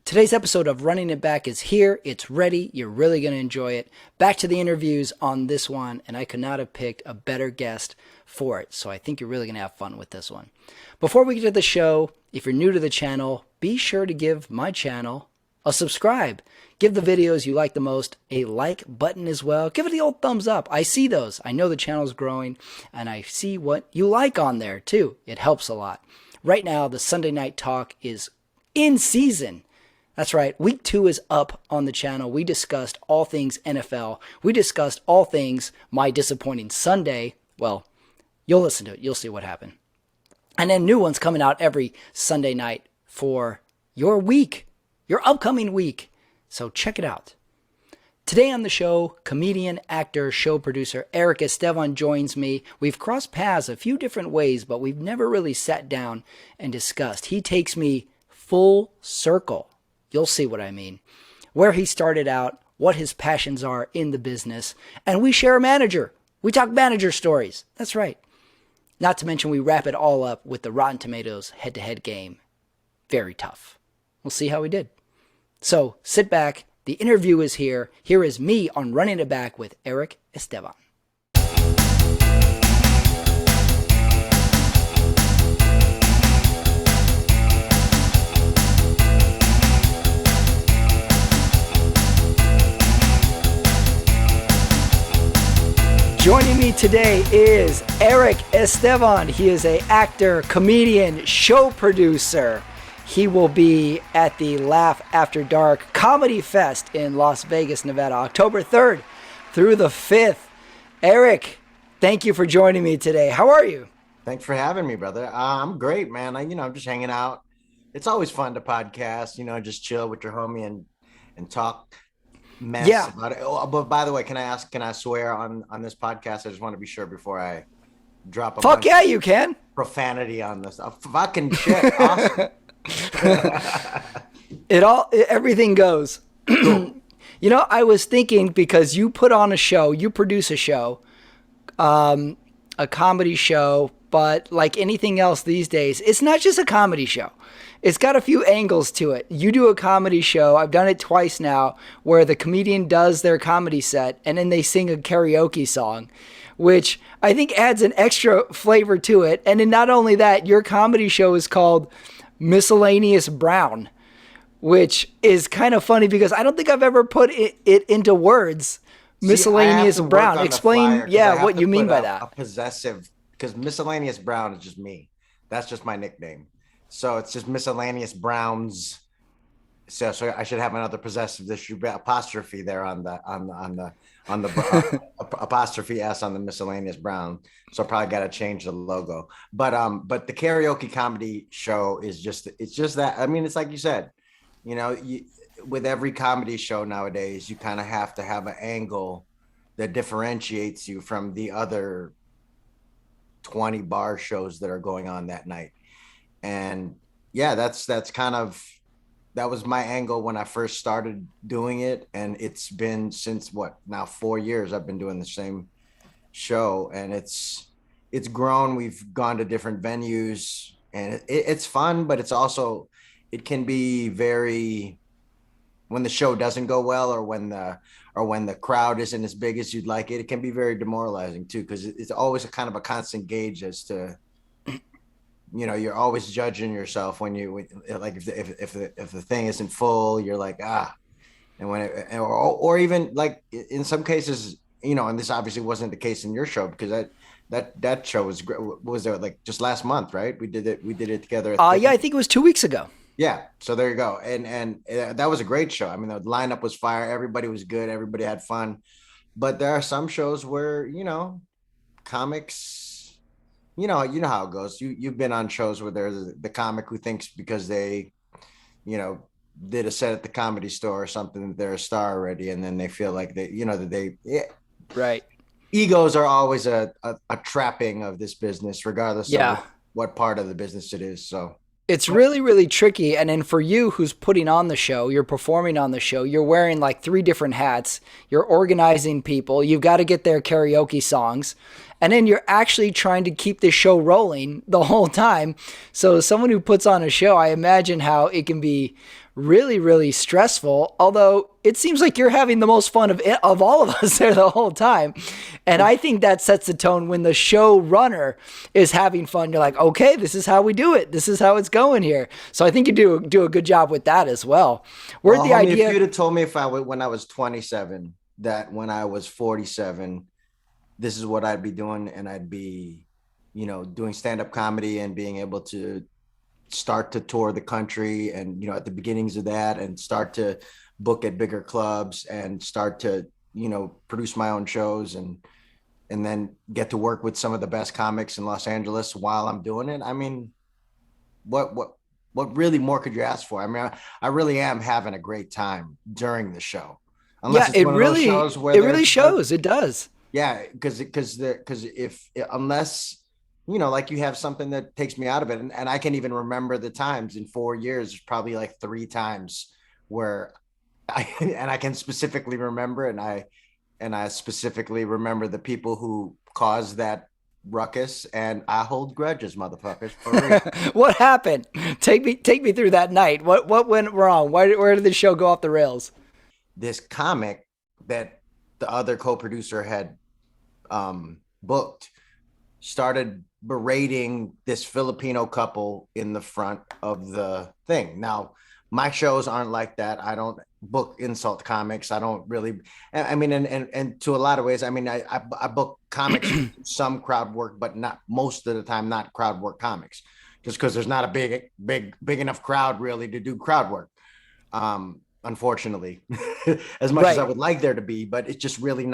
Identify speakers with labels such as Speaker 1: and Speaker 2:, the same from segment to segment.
Speaker 1: Today's episode of Running It Back is here. It's ready. You're really going to enjoy it. Back to the interviews on this one, and I could not have picked a better guest for it. So I think you're really going to have fun with this one. Before we get to the show, if you're new to the channel, be sure to give my channel a subscribe. Give the videos you like the most a like button as well. Give it the old thumbs up. I see those. I know the channel's growing, and I see what you like on there too. It helps a lot. Right now, the Sunday Night Talk is in season. That's right. Week 2 is up on the channel. We discussed all things NFL. We discussed all things my disappointing Sunday. Well, you'll listen to it. You'll see what happened. And then new ones coming out every Sunday night for your week, your upcoming week. So check it out. Today on the show, comedian, actor, show producer Erick Esteban joins me. We've crossed paths a few different ways, but we've never really sat down and discussed. He takes me full circle. You'll see what I mean. Where he started out, what his passions are in the business, and we share a manager. We talk manager stories. That's right. Not to mention we wrap it all up with the Rotten Tomatoes head-to-head game. Very tough. We'll see how we did. So sit back. The interview is here. Here is me on Running It Back with Erick Esteban. Joining me today is Erick Esteban. He is an actor, comedian, show producer. He will be at the Laugh After Dark Comedy Fest in Las Vegas, Nevada, October 3rd through the 5th. Erick, thank you for joining me today. How are you?
Speaker 2: Thanks for having me, brother. I'm great, man. I'm just hanging out. It's always fun to podcast, just chill with your homie and talk mess about it. Oh, but by the way, can I swear on this podcast? I just want to be sure before I drop a
Speaker 1: Fuck yeah, you can.
Speaker 2: Profanity on this. Fucking shit. Awesome.
Speaker 1: Everything goes. I was thinking, because you put on a show, you produce a show, a comedy show, but like anything else these days, it's not just a comedy show. It's got a few angles to it. You do a comedy show. I've done it twice now, where the comedian does their comedy set and then they sing a karaoke song, which I think adds an extra flavor to it. And then not only that, your comedy show is called Miscellaneous Brown, which is kind of funny because I don't think I've ever put it into words. Miscellaneous Brown. Explain, what you mean by that.
Speaker 2: A possessive, because Miscellaneous Brown is just me. That's just my nickname. So it's just Miscellaneous Browns. So I should have another possessive. There should be apostrophe there on the apostrophe S on the Miscellaneous Brown. So I probably got to change the logo. But the karaoke comedy show is just that. I mean, it's like you said, with every comedy show nowadays, you kind of have to have an angle that differentiates you from the other 20 bar shows that are going on that night. And yeah, that was my angle when I first started doing it. And it's been since 4 years I've been doing the same show, and it's grown. We've gone to different venues, and it's fun, but it can be very, when the show doesn't go well, or when the crowd isn't as big as you'd like it can be very demoralizing too, because it's always a kind of a constant gauge as to, you're always judging yourself when like if the thing isn't full, you're like, and when or even like in some cases, and this obviously wasn't the case in your show, because that show was great. Was there like just last month, right? We did it together.
Speaker 1: I think it was 2 weeks ago.
Speaker 2: Yeah. So there you go. And that was a great show. I mean, the lineup was fire. Everybody was good. Everybody had fun. But there are some shows where, comics, you know how it goes. You've been on shows where there's the comic who thinks because they, did a set at the Comedy Store or something, they're a star already. And then they feel like
Speaker 1: right.
Speaker 2: Egos are always a trapping of this business, regardless of what part of the business it is. So
Speaker 1: it's really, really tricky. And then for you who's putting on the show, you're performing on the show, you're wearing like 3 different hats, you're organizing people, you've got to get their karaoke songs, and then you're actually trying to keep the show rolling the whole time. So someone who puts on a show, I imagine how it can be really, really stressful. Although it seems like you're having the most fun of all of us there the whole time. And I think that sets the tone when the showrunner is having fun. You're like, okay, this is how we do it. This is how it's going here. So I think you do a good job with that as well.
Speaker 2: Well, homie, if you'd have told me when I was 27, that when I was 47, this is what I'd be doing, and I'd be, doing stand-up comedy and being able to start to tour the country, and at the beginnings of that, and start to book at bigger clubs, and start to produce my own shows, and then get to work with some of the best comics in Los Angeles while I'm doing it. I mean, what really more could you ask for? I mean, I really am having a great time during the show.
Speaker 1: Unless it's one of those shows where it really shows. It does.
Speaker 2: Yeah, because if unless like you have something that takes me out of it, and I can even remember the times in 4 years, probably like 3 times where I can specifically remember, and I specifically remember the people who caused that ruckus, and I hold grudges, motherfuckers. For real.
Speaker 1: What happened? Take me through that night. What went wrong? Where did the show go off the rails?
Speaker 2: This comic that the other co-producer had booked started berating this Filipino couple in the front of the thing. Now, my shows aren't like that. I don't book insult comics. I don't really, I mean, and to a lot of ways, I mean, I book comics, some crowd work, but not most of the time, not crowd work comics, just because there's not a big enough crowd really to do crowd work. Unfortunately, as much as I would like there to be, but it's just really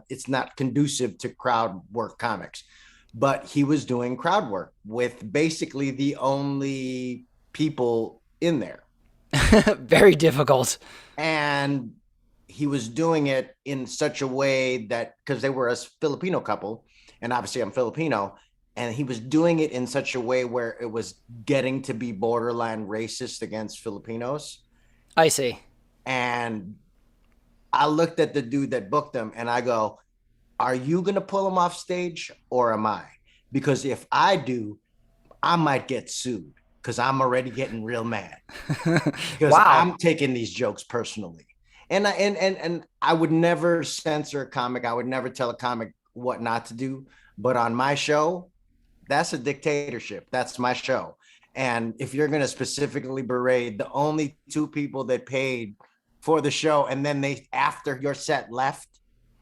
Speaker 2: it's not conducive to crowd work comics. But he was doing crowd work with basically the only people in there.
Speaker 1: Very difficult.
Speaker 2: And he was doing it in such a way that, because they were a Filipino couple, and obviously I'm Filipino, and he was doing it in such a way where it was getting to be borderline racist against Filipinos.
Speaker 1: I see.
Speaker 2: And I looked at the dude that booked him, and I go, are you going to pull him off stage, or am I? Because if I do, I might get sued, because I'm already getting real mad. Because I'm taking these jokes personally. And I would never censor a comic. I would never tell a comic what not to do. But on my show, that's a dictatorship. That's my show. And if you're going to specifically berate the only 2 people that paid for the show, and then they, after your set, left,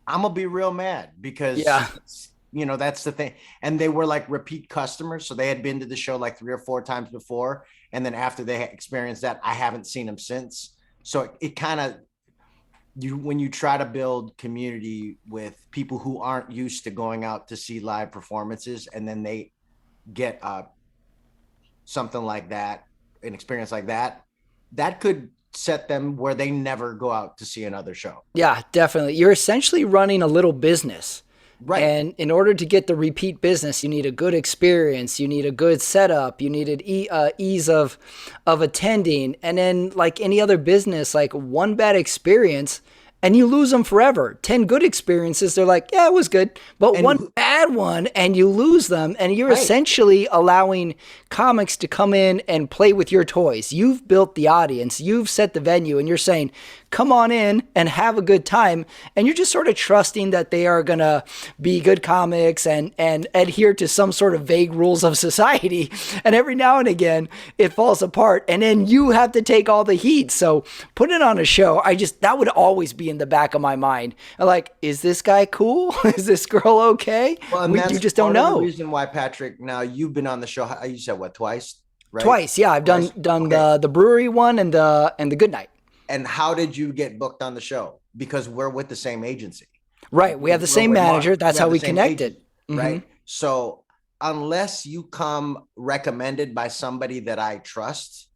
Speaker 2: I'm gonna be real mad, because that's the thing. And they were like repeat customers, so they had been to the show like 3 or 4 times before, and then after they experienced that, I haven't seen them since. So it kind of, when you try to build community with people who aren't used to going out to see live performances, and then they get something like that, an experience like that, that could set them where they never go out to see another show.
Speaker 1: Yeah, definitely. You're essentially running a little business.
Speaker 2: Right.
Speaker 1: And in order to get the repeat business, you need a good experience, you need a good setup, you need an ease of attending. And then, like any other business, like one bad experience and you lose them forever. 10 good experiences, they're like, yeah, it was good. But one bad one and you lose them, and you're essentially allowing comics to come in and play with your toys. You've built the audience, you've set the venue, and you're saying, come on in and have a good time. And you're just sort of trusting that they are going to be good comics and adhere to some sort of vague rules of society. And every now and again, it falls apart. And then you have to take all the heat. So put it on a show. That would always be in the back of my mind. Like, is this guy cool? Is this girl okay?
Speaker 2: Well, you just don't know. The reason why, Patrick, now you've been on the show, you said what, twice? Right?
Speaker 1: Twice, yeah. I've done the brewery one and the Good Night.
Speaker 2: And how did you get booked on the show? Because we're with the same agency.
Speaker 1: Right. We have the same manager. That's how we connected.
Speaker 2: Mm-hmm. Right. So unless you come recommended by somebody that I trust,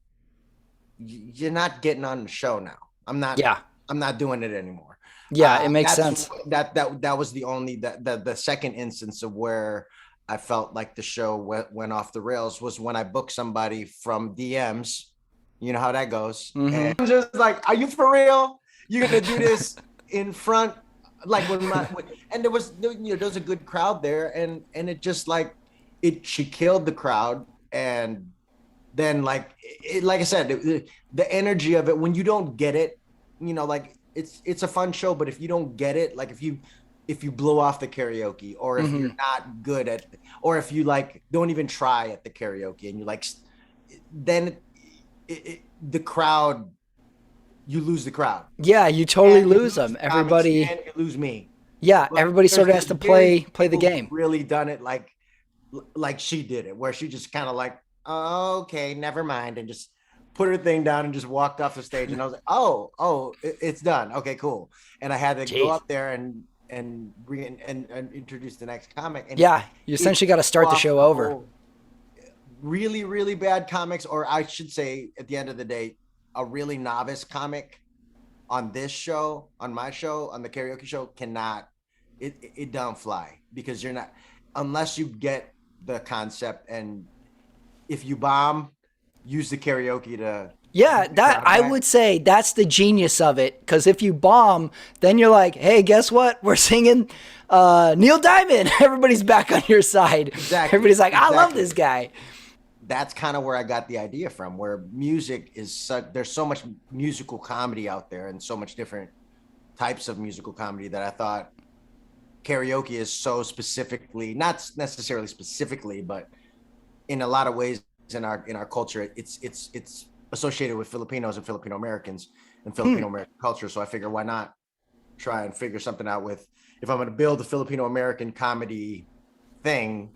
Speaker 2: you're not getting on the show now. I'm not doing it anymore.
Speaker 1: Yeah, it makes sense.
Speaker 2: That was the only, the second instance of where I felt like the show went off the rails was when I booked somebody from DMs. You know how that goes. Mm-hmm. And I'm just like, are you for real? You're going to do this in front? Like and there was a good crowd there. And it just like, she killed the crowd. And then like like I said, the energy of it when you don't get it, like it's a fun show, but if you don't get it, like if you blow off the karaoke, or if you're not good at, or if you like don't even try at the karaoke and you like, then the crowd, you lose the crowd.
Speaker 1: Yeah, you totally lose them. Everybody,
Speaker 2: and you lose me.
Speaker 1: yeah,
Speaker 2: But
Speaker 1: everybody sort of has to play the game.
Speaker 2: Really done it like she did it, where she just kind of like, oh, okay, never mind, and just put her thing down and just walked off the stage. And I was like, oh, it's done. Okay, cool. And I had to go up there and introduce the next comic. And
Speaker 1: yeah, you essentially got to start the show over.
Speaker 2: Really, really bad comics, or I should say, at the end of the day, a really novice comic on this show, on my show, on the karaoke show, cannot, it don't fly, because you're not, unless you get the concept, and if you bomb, use the karaoke to.
Speaker 1: Yeah, that I would say that's the genius of it, because if you bomb, then you're like, hey, guess what? We're singing Neil Diamond. Everybody's back on your side.
Speaker 2: Exactly.
Speaker 1: Everybody's like, I love this guy.
Speaker 2: That's kind of where I got the idea from, where music is there's so much musical comedy out there, and so much different types of musical comedy, that I thought karaoke is so specifically, not necessarily specifically, but in a lot of ways in our culture, it's associated with Filipinos and Filipino Americans and Filipino American culture. So I figure, why not try and figure something out with, if I'm going to build a Filipino American comedy thing,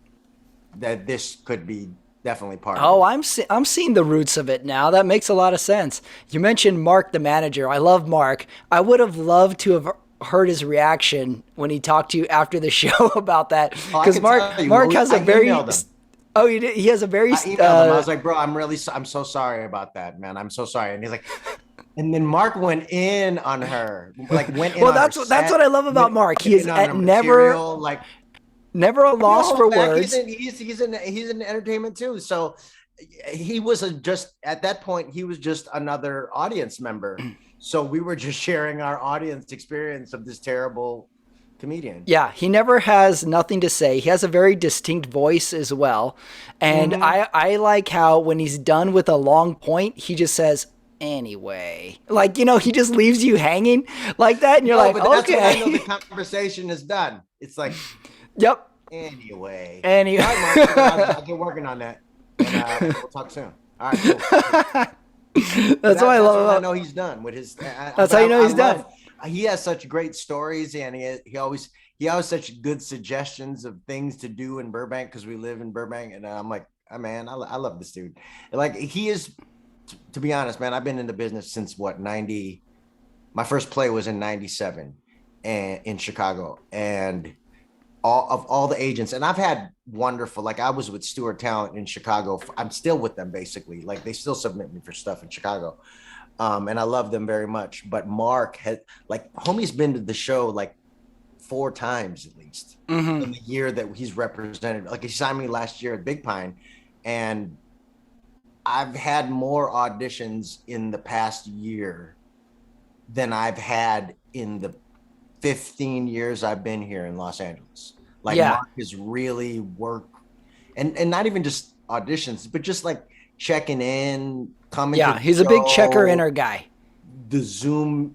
Speaker 2: that this could be definitely part of it.
Speaker 1: I'm seeing the roots of it now. That makes a lot of sense. You mentioned Mark, the manager. I love Mark. I would have loved to have heard his reaction when he talked to you after the show about that, because Mark has a very. Oh, you did? He has a very.
Speaker 2: I emailed him. I was like, bro, I'm so sorry about that, man. I'm so sorry. And he's like, and then Mark went in on her, like went in.
Speaker 1: Well, that's what I love about Mark. He is never like. Never a loss for words.
Speaker 2: He's in entertainment too. So he was just at that point, he was just another audience member. So we were just sharing our audience experience of this terrible comedian.
Speaker 1: Yeah, he never has nothing to say. He has a very distinct voice as well. And I like how when he's done with a long point, he just says, anyway. Like, he just leaves you hanging like that. And you're like,
Speaker 2: but
Speaker 1: okay.
Speaker 2: That's when I know the conversation is done. It's like,
Speaker 1: yep.
Speaker 2: Anyway.
Speaker 1: All right,
Speaker 2: Mark, I'll get working on that. And, we'll talk soon. All right, cool.
Speaker 1: That's what I love.
Speaker 2: I know he's done with his.
Speaker 1: That's how you know he's done.
Speaker 2: He has such great stories, and he always such good suggestions of things to do in Burbank, because we live in Burbank, and I'm like, oh, man, I love this dude. Like, he is, to be honest, man. I've been in the business since 90. My first play was in 97, and in Chicago, and all the agents, and I've had wonderful, like I was with Stewart Talent in Chicago. I'm still with them, basically. Like, they still submit me for stuff in Chicago. And I love them very much. But Mark had, like, homie's been to the show like 4 times at least in the year that he's represented. Like, he signed me last year at Big Pine, and I've had more auditions in the past year than I've had in the 15 years I've been here in Los Angeles. Like, Mark has really worked, and not even just auditions, but just like checking in, coming.
Speaker 1: Yeah, he's a big checker inner guy.
Speaker 2: The Zoom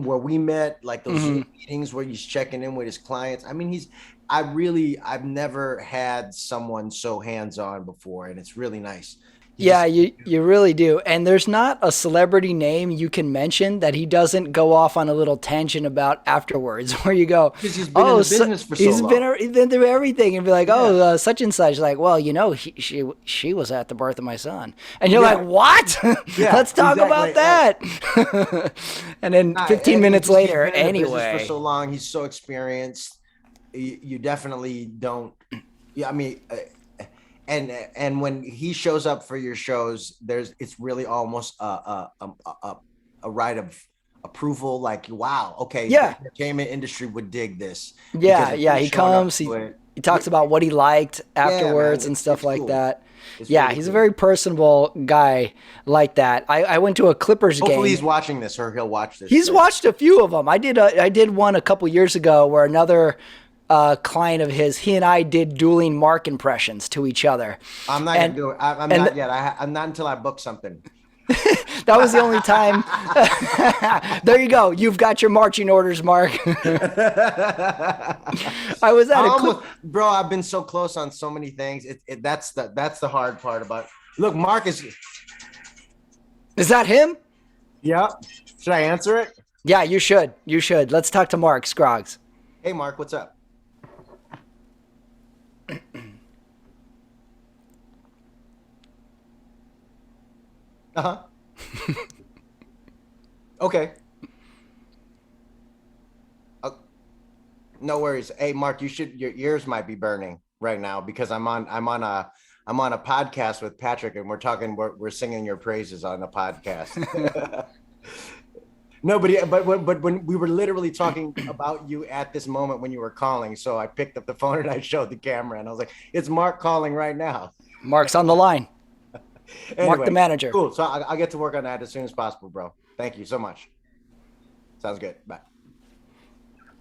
Speaker 2: where we met, like those Zoom meetings where he's checking in with his clients. I mean, I've never had someone so hands-on before, and it's really nice.
Speaker 1: You really do. And there's not a celebrity name you can mention that he doesn't go off on a little tangent about afterwards, where you go,
Speaker 2: because he's been in the business for so long.
Speaker 1: He's been through everything, and be like, such and such. Like, well, she was at the birth of my son. And you're like, what? Let's talk about that. And then 15 minutes later, anyway.
Speaker 2: For so long, he's so experienced. You definitely don't. Yeah, I mean. And when he shows up for your shows, it's really almost a right of approval. Like, wow, okay, the entertainment industry would dig this.
Speaker 1: Yeah. He comes, he talks about what he liked afterwards and stuff like cool. that. It's really he's cool. A very personable guy like that. I went to a Clippers game.
Speaker 2: Hopefully he's watching this, or he'll watch this.
Speaker 1: He's watched a few of them. I did one a couple years ago where another client of his. He and I did dueling Mark impressions to each other.
Speaker 2: I'm not gonna
Speaker 1: And
Speaker 2: do it. I'm
Speaker 1: and
Speaker 2: not yet. I'm not until I book something.
Speaker 1: that was the only time. There you go. You've got your marching orders, Mark. I was at a clip.
Speaker 2: Bro, I've been so close on so many things. That's the hard part about it. Look, Mark is.
Speaker 1: Is that him?
Speaker 2: Yep. Should I answer it?
Speaker 1: Yeah, you should. You should. Let's talk to Mark Scroggs.
Speaker 2: Hey, Mark, what's up? Uh-huh. Okay. No worries. Hey, Mark, your ears might be burning right now because I'm on a podcast with Patrick and we're singing your praises on the podcast. Nobody, but when we were literally talking about you at this moment when you were calling, so I picked up the phone and I showed the camera and I was like, "It's Mark calling right now."
Speaker 1: Mark's on the line.
Speaker 2: Anyway,
Speaker 1: Mark the manager.
Speaker 2: Cool. So I'll get to work on that as soon as possible, bro. Thank you so much. Sounds good. Bye.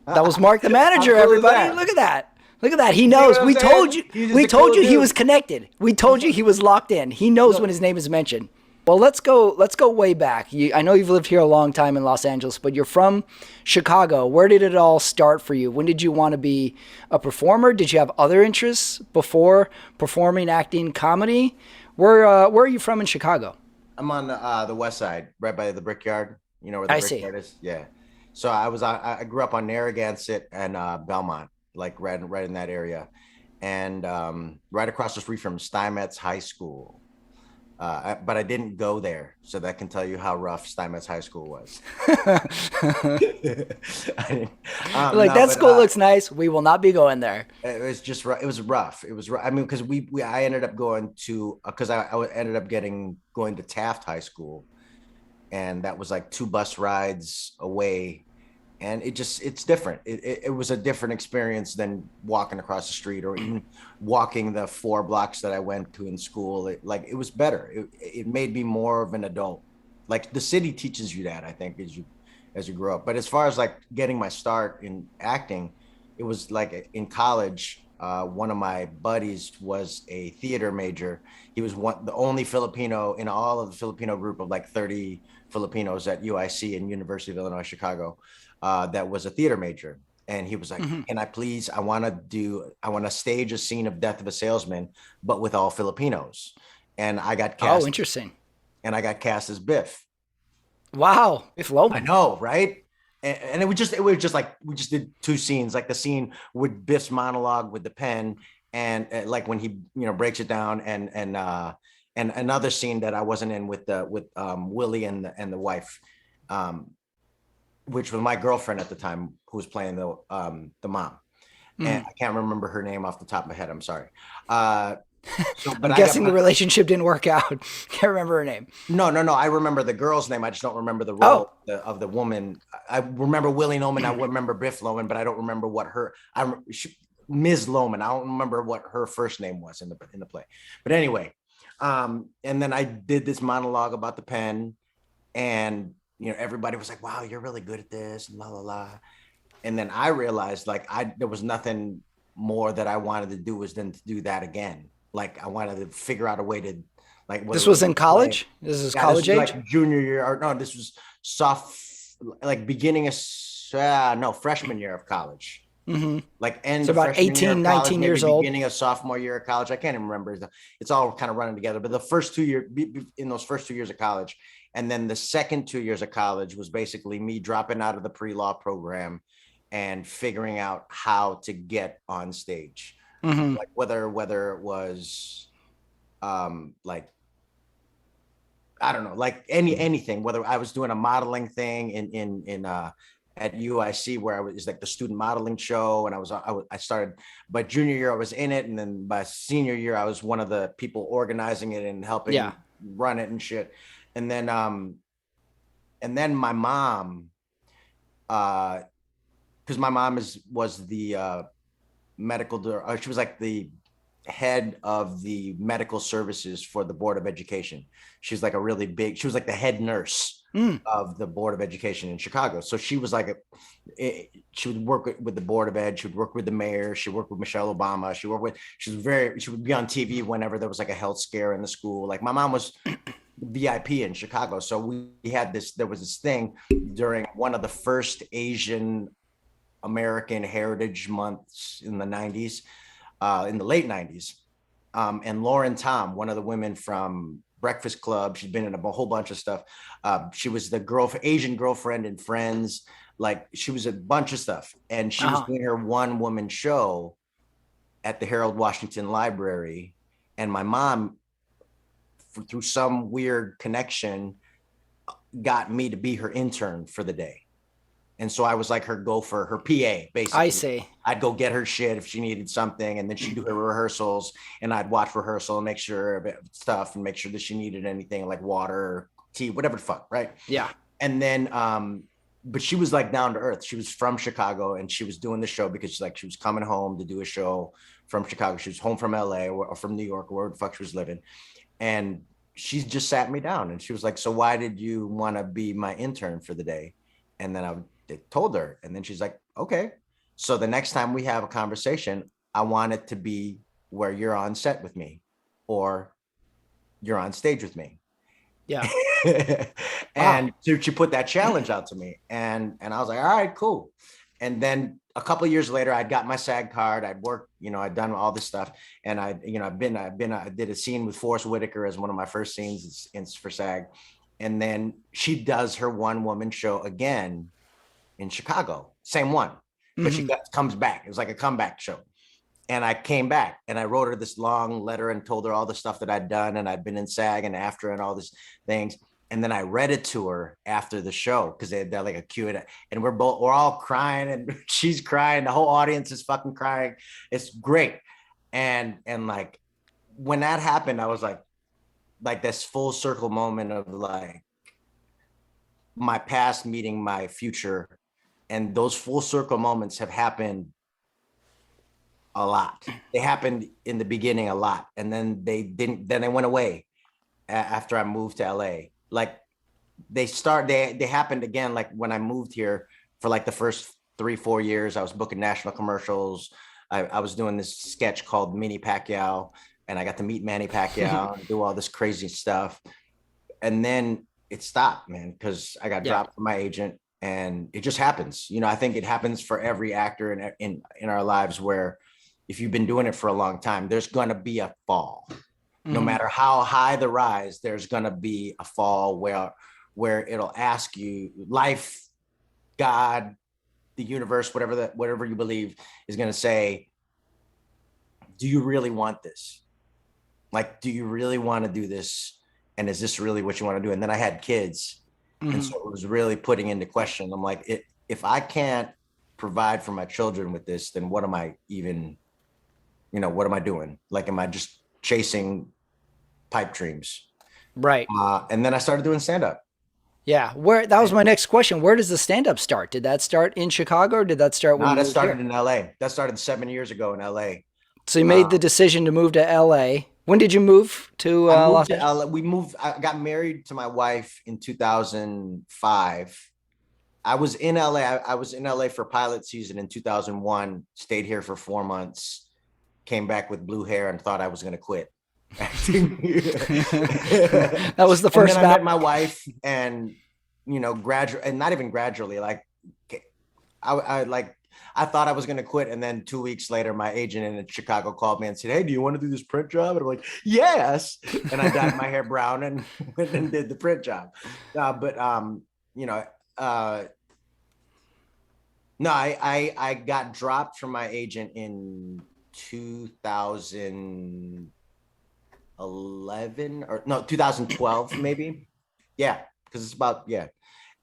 Speaker 1: That was Mark the manager, everybody. Look at that. Look at that. He knows. We told you. We told you he was connected. We told you he was locked in. He knows when his name is mentioned. Well, let's go way back. I know you've lived here a long time in Los Angeles, but you're from Chicago. Where did it all start for you? When did you want to be a performer? Did you have other interests before performing, acting, comedy? Where are you from in Chicago?
Speaker 2: I'm on the west side, right by the Brickyard. You know where the Brickyard is? Yeah. So I grew up on Narragansett and Belmont, like right in that area, and right across the street from Steinmetz High School. But I didn't go there, so that can tell you how rough Steinmetz High School was.
Speaker 1: That school looks nice. We will not be going there.
Speaker 2: It was just it was rough. It was rough. I mean, because I ended up going to because I ended up going to Taft High School, and that was like 2 bus rides away. And it's different. It was a different experience than walking across the street or even walking the 4 blocks that I went to in school. It was better. It made me more of an adult. Like the city teaches you that, I think, as you grow up. But as far as like getting my start in acting, it was like in college. One of my buddies was a theater major. He was the only Filipino in all of the Filipino group of like 30 Filipinos at UIC and University of Illinois, Chicago. That was a theater major. And he was like, Can I please, I want to stage a scene of Death of a Salesman, but with all Filipinos. And I got cast.
Speaker 1: Oh, interesting.
Speaker 2: And I got cast as Biff.
Speaker 1: Wow. Biff Loman.
Speaker 2: I know, right? And it was just like, we just did 2 scenes, like the scene with Biff's monologue with the pen and like when he, breaks it down and another scene that I wasn't in with Willie and the wife. Which was my girlfriend at the time, who was playing the mom, and I can't remember her name off the top of my head. I'm sorry. But
Speaker 1: I'm guessing the relationship didn't work out. Can't remember her name.
Speaker 2: No. I remember the girl's name. I just don't remember the role of the woman. I remember Willie Loman. I remember Biff Loman, but I don't remember what Ms. Loman. I don't remember what her first name was in the play. But anyway, and then I did this monologue about the pen, and everybody was like, "Wow, you're really good at this," and la la la. And then I realized there was nothing more that I wanted to do than to do that again. Like I wanted to figure out a way to
Speaker 1: This was in college? This is college age?
Speaker 2: Like junior year, or no, this was beginning of freshman year of college.
Speaker 1: Mm-hmm.
Speaker 2: Like end
Speaker 1: so
Speaker 2: of
Speaker 1: about 18, 19 years old.
Speaker 2: Beginning of sophomore year of college. I can't even remember. It's all kind of running together. But the first 2 years, in those first 2 years of college, and then the second 2 years of college was basically me dropping out of the pre-law program and figuring out how to get on stage.
Speaker 1: Mm-hmm.
Speaker 2: Like whether it was I don't know, like anything, whether I was doing a modeling thing in at UIC where I was like the student modeling show, and I started by junior year I was in it, and then by senior year I was one of the people organizing it and helping run it and shit. And then my mom, because my mom was the medical, she was like the head of the medical services for the Board of Education. She's like she was like the head nurse
Speaker 1: Mm.
Speaker 2: of the Board of Education in Chicago. So she was like, she would work with the Board of Ed. She would work with the mayor. She worked with Michelle Obama. She would be on TV whenever there was like a health scare in the school. Like my mom was VIP in Chicago. So we had there was this thing during one of the first Asian American Heritage Months in the 90s, in the late 90s. And Lauren Tom, one of the women from Breakfast Club, she'd been in a whole bunch of stuff. She was the Asian girlfriend in Friends. Like she was a bunch of stuff. And she was doing her one woman show at the Harold Washington Library. And my mom, through some weird connection, got me to be her intern for the day. And so I was like her gopher, her PA, basically.
Speaker 1: I see.
Speaker 2: I'd go get her shit if she needed something, and then she'd do her rehearsals, and I'd watch rehearsal and make sure of stuff and make sure that she needed anything like water, tea, whatever the fuck, right?
Speaker 1: Yeah.
Speaker 2: And then, but she was like down to earth. She was from Chicago, and she was doing the show because she was coming home to do a show from Chicago. She was home from LA or from New York, or wherever the fuck she was living. And she just sat me down, and she was like, "So why did you want to be my intern for the day?" And then I told her, and then she's like, "Okay." So the next time we have a conversation, I want it to be where you're on set with me or you're on stage with me.
Speaker 1: Yeah.
Speaker 2: And wow. She put that challenge out to me, and I was like, all right, cool. And then a couple of years later, I'd got my SAG card. I'd worked, I'd done all this stuff, and I did a scene with Forrest Whitaker as one of my first scenes for SAG, and then she does her one woman show again in Chicago, same one, but she comes back. It was like a comeback show. And I came back and I wrote her this long letter and told her all the stuff that I'd done and I'd been in SAG and after and all these things. And then I read it to her after the show because they had like a Q&A, and we're all crying and she's crying. The whole audience is fucking crying. It's great. And like when that happened, I was like this full circle moment of like my past meeting my future. And those full circle moments have happened a lot. They happened in the beginning a lot. And then they went away after I moved to LA. Like they happened again. Like when I moved here for like the first 3-4 years, I was booking national commercials. I was doing this sketch called Mini Pacquiao, and I got to meet Manny Pacquiao and do all this crazy stuff. And then it stopped, man, because I got dropped from my agent. And it just happens. I think it happens for every actor in our lives, where if you've been doing it for a long time, there's going to be a fall. No matter how high the rise, there's going to be a fall where it'll ask you, life, God, the universe, whatever you believe, is going to say, do you really want this? Like, do you really want to do this? And is this really what you want to do? And then I had kids. And so it was really putting into question. I'm like, if I can't provide for my children with this, then what am I even, what am I doing? Like, am I just chasing pipe dreams?
Speaker 1: Right.
Speaker 2: And then I started doing stand-up.
Speaker 1: Yeah. That was my next question. Where does the stand-up start? Did that start in Chicago, or did that start when you moved
Speaker 2: started
Speaker 1: here?
Speaker 2: in LA. That started 7 years ago in LA.
Speaker 1: So you made the decision to move to LA. When did you move to Los Angeles?
Speaker 2: I got married to my wife in 2005. I was in LA. I was in LA for pilot season in 2001, stayed here for 4 months, came back with blue hair and thought I was going to quit.
Speaker 1: That was the first.
Speaker 2: And then I met my wife, and, gradually, and not even gradually, like I thought I was going to quit. And then 2 weeks later, my agent in Chicago called me and said, "Hey, do you want to do this print job?" And I'm like, "Yes." And I dyed my hair brown and went and did the print job. No, I got dropped from my agent in 2011 or no, 2012, maybe. Yeah. Cause it's about,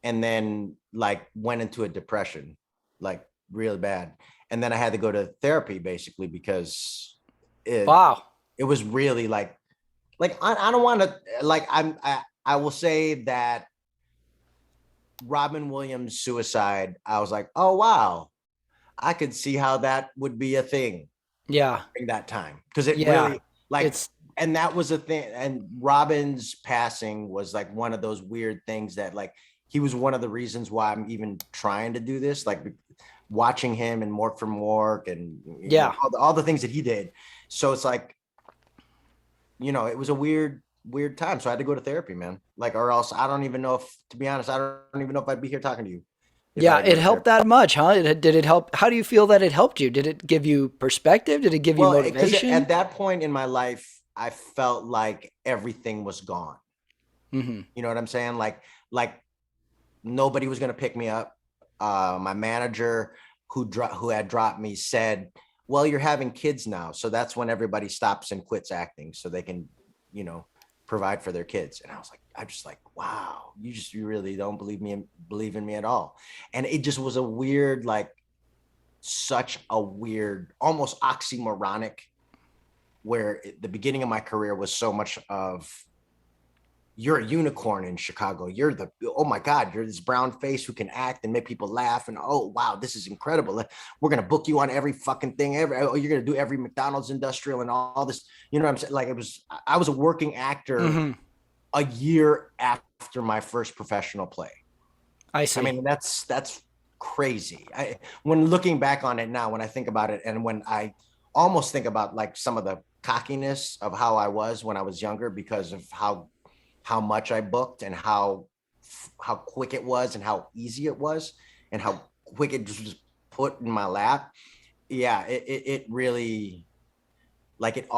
Speaker 2: And then like went into a depression, like really bad. And then I had to go to therapy basically because it was really like I don't want to, like, I will say that Robin Williams' suicide, I was like, oh, wow, I could see how that would be a thing.
Speaker 1: Yeah.
Speaker 2: During that time. Because it really, like, and that was a thing. And Robin's passing was like one of those weird things that like he was one of the reasons why I'm even trying to do this, like watching him and Mork from Mork and
Speaker 1: Yeah.
Speaker 2: all the things that he did. So it's like, it was a weird time. So I had to go to therapy, man. Like, or else I don't even know if, to be honest, I don't even know if I'd be here talking to you if I
Speaker 1: Yeah,
Speaker 2: didn't go
Speaker 1: it
Speaker 2: to
Speaker 1: helped
Speaker 2: therapy.
Speaker 1: that much, huh? Did it help? How do you feel that it helped you? Did it give you perspective? Did it give you
Speaker 2: Well, because
Speaker 1: motivation?
Speaker 2: at that point in my life, I felt like everything was gone.
Speaker 1: Mm-hmm.
Speaker 2: You know what I'm saying? Like nobody was going to pick me up. My manager who had dropped me said, well, you're having kids now. So that's when everybody stops and quits acting so they can, you know, provide for their kids. And I'm just like, wow, you really don't believe in me at all. And it just was a weird, like such a weird, almost oxymoronic, where the beginning of my career was so much of you're a unicorn in Chicago. Oh my God, you're this brown face who can act and make people laugh. And oh, wow, this is incredible. We're going to book you on every fucking thing. You're going to do every McDonald's industrial and all this. You know what I'm saying? Like I was a working actor
Speaker 1: Mm-hmm.
Speaker 2: a year after my first professional play.
Speaker 1: I
Speaker 2: I
Speaker 1: see.
Speaker 2: mean, that's crazy. When looking back on it now, when I think about it, and when I almost think about like some of the cockiness of how I was when I was younger because of how much I booked and how quick it was and how easy it was and how quick it just was put in my lap. Yeah, it really, like it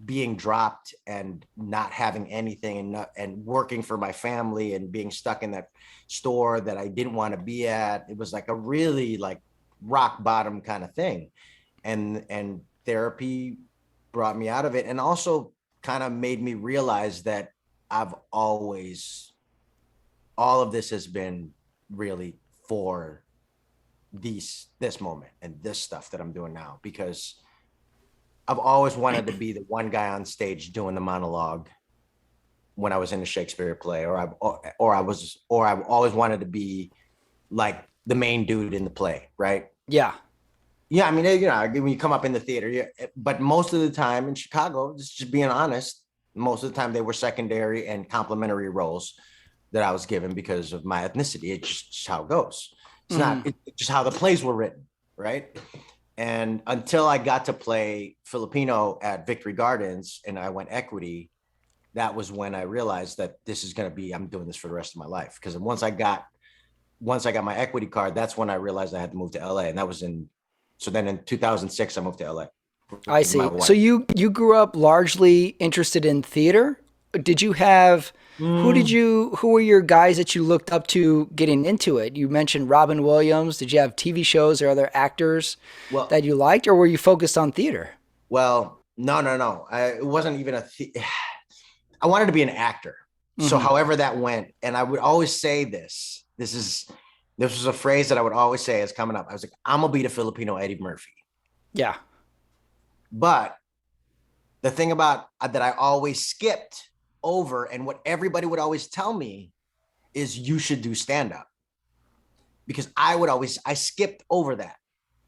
Speaker 2: being dropped and not having anything and working for my family and being stuck in that store that I didn't want to be at. It was like a really like rock bottom kind of thing. And therapy brought me out of it and also kind of made me realize that I've always, all of this has been really for this moment and this stuff that I'm doing now, because I've always wanted to be the one guy on stage doing the monologue when I was in a Shakespeare play, or I've always wanted to be like the main dude in the play, right?
Speaker 1: Yeah.
Speaker 2: Yeah, I mean, when you come up in the theater, yeah, but most of the time in Chicago, just being honest, most of the time they were secondary and complimentary roles that I was given because of my ethnicity. It's just how it goes. It's
Speaker 1: Mm-hmm.
Speaker 2: not, it's just how the plays were written, right? And until I got to play Filipino at Victory Gardens and I went equity, that was when I realized that this is going to be, I'm doing this for the rest of my life. Because once I got my equity card, that's when I realized I had to move to LA. And that was so then in 2006, I moved to LA
Speaker 1: I
Speaker 2: with my
Speaker 1: see. So
Speaker 2: wife.
Speaker 1: you grew up largely interested in theater. Did you have
Speaker 2: Mm,
Speaker 1: who were your guys that you looked up to getting into it? You mentioned Robin Williams. Did you have TV shows or other actors that
Speaker 2: well,
Speaker 1: you liked, or were you focused on theater?
Speaker 2: no, no, no. It wasn't even I wanted to be an actor. So
Speaker 1: Mm-hmm.
Speaker 2: however that went, and I would always say this. This was a phrase that I would always say as coming up. I was like, I'm gonna be the Filipino Eddie Murphy.
Speaker 1: Yeah.
Speaker 2: But the thing about that I always skipped over, and what everybody would always tell me is you should do stand up, because I skipped over that.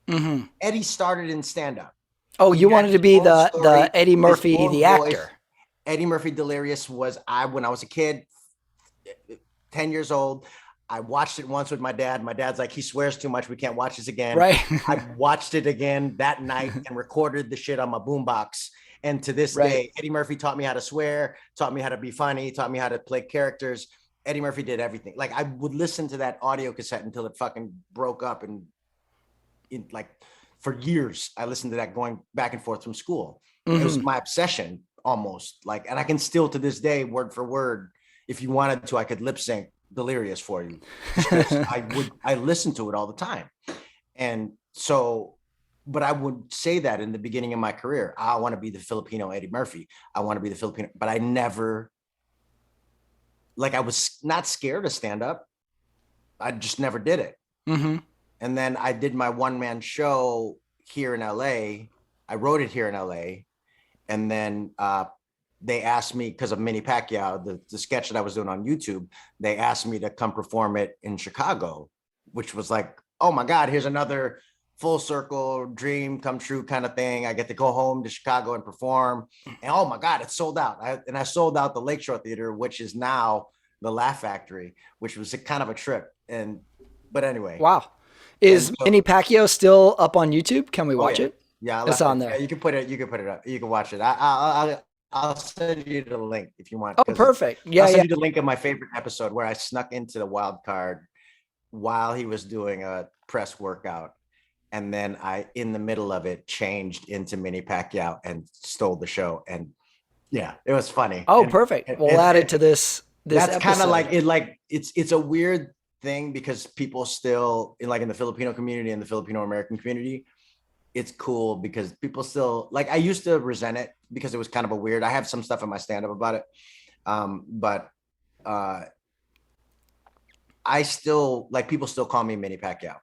Speaker 1: Mm-hmm.
Speaker 2: Eddie started in stand up.
Speaker 1: Oh,
Speaker 2: He
Speaker 1: you
Speaker 2: had
Speaker 1: wanted to
Speaker 2: his
Speaker 1: be
Speaker 2: own
Speaker 1: the
Speaker 2: story,
Speaker 1: Eddie
Speaker 2: his
Speaker 1: Murphy,
Speaker 2: own
Speaker 1: the
Speaker 2: voice.
Speaker 1: actor.
Speaker 2: Eddie Murphy Delirious was I when I was a kid, 10 years old. I watched it once with my dad. My dad's like, he swears too much. We can't watch this again.
Speaker 1: Right.
Speaker 2: I watched it again that night and recorded the shit on my boombox. And to this
Speaker 1: Right.
Speaker 2: day, Eddie Murphy taught me how to swear, taught me how to be funny, taught me how to play characters. Eddie Murphy did everything. Like I would listen to that audio cassette until it fucking broke up. And like for years, I listened to that going back and forth from school. It was
Speaker 1: Mm-hmm.
Speaker 2: my obsession almost. Like, and I can still to this day, word for word, if you wanted to, I could lip sync Delirious for you, just because I listen to it all the time. And so, but I would say that in the beginning of my career, I want to be the Filipino Eddie Murphy. I want to be the Filipino, but I never, like, I was not scared to stand up. I just never did it.
Speaker 1: Mm-hmm.
Speaker 2: And then I did my one man show here in LA. I wrote it here in LA. And then they asked me, because of Mini Pacquiao, the sketch that I was doing on YouTube, they asked me to come perform it in Chicago, which was like, oh my God, here's another full circle, dream come true kind of thing. I get to go home to Chicago and perform. And oh my God, it's sold out. I sold out the Lakeshore Theater, which is now the Laugh Factory, which was a kind of a trip. But anyway.
Speaker 1: Wow.
Speaker 2: And
Speaker 1: Is
Speaker 2: so,
Speaker 1: Mini Pacquiao still up on YouTube? Can we
Speaker 2: oh
Speaker 1: watch
Speaker 2: yeah.
Speaker 1: it?
Speaker 2: Yeah, I
Speaker 1: It's
Speaker 2: left
Speaker 1: on
Speaker 2: it. Yeah,
Speaker 1: there.
Speaker 2: you can put it. You can put it up. You can watch it. I'll send you the link if you want.
Speaker 1: Oh,
Speaker 2: Because
Speaker 1: perfect.
Speaker 2: I'll
Speaker 1: Yeah,
Speaker 2: send
Speaker 1: yeah.
Speaker 2: you the link of my favorite episode where I snuck into the wild card while he was doing a press workout, and then I, in the middle of it, changed into Mini Pacquiao and stole the show. And yeah, it was funny.
Speaker 1: Oh,
Speaker 2: And,
Speaker 1: perfect. We'll add it to this
Speaker 2: that's kind of
Speaker 1: episode.
Speaker 2: like it's a weird thing because people still in the Filipino community and the Filipino American community, it's cool because people still like, I used to resent it because it was kind of a weird. I have some stuff in my stand-up about it. But I still like, people still call me Mini Pacquiao.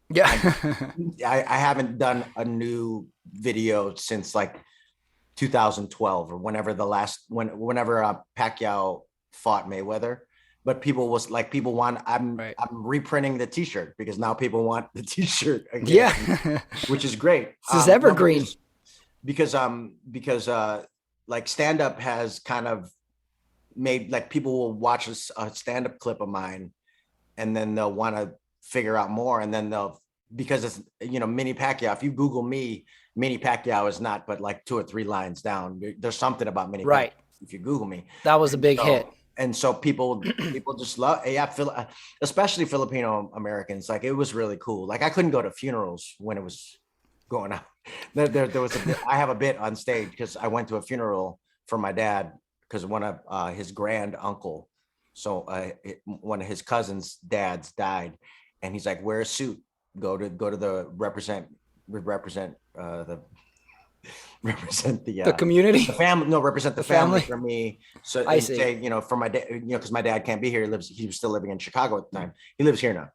Speaker 1: Yeah.
Speaker 2: I haven't done a new video since like 2012 or whenever Pacquiao fought Mayweather. But people want,
Speaker 1: Right.
Speaker 2: I'm reprinting the t-shirt because now people want the t-shirt again,
Speaker 1: Yeah.
Speaker 2: which is great.
Speaker 1: This is evergreen.
Speaker 2: Because like stand-up has kind of made, like, people will watch a stand-up clip of mine and then they'll want to figure out more, and then because it's, Mini Pacquiao. If you Google me, Mini Pacquiao is not but like 2 or 3 lines down. There's something about Mini
Speaker 1: Right.
Speaker 2: Pacquiao if you Google me.
Speaker 1: That was a big hit.
Speaker 2: And so people just love, yeah, especially Filipino Americans. Like, it was really cool. Like, I couldn't go to funerals when it was going on. There was I have a bit on stage because I went to a funeral for my dad because one of his grand uncle, so one of his cousin's dads died, and he's like, wear a suit, go to the represent the
Speaker 1: community,
Speaker 2: the family. No, represent the family for me. So
Speaker 1: I see.
Speaker 2: say, for my dad, because my dad can't be here. He was still living in Chicago at the time. He lives here now.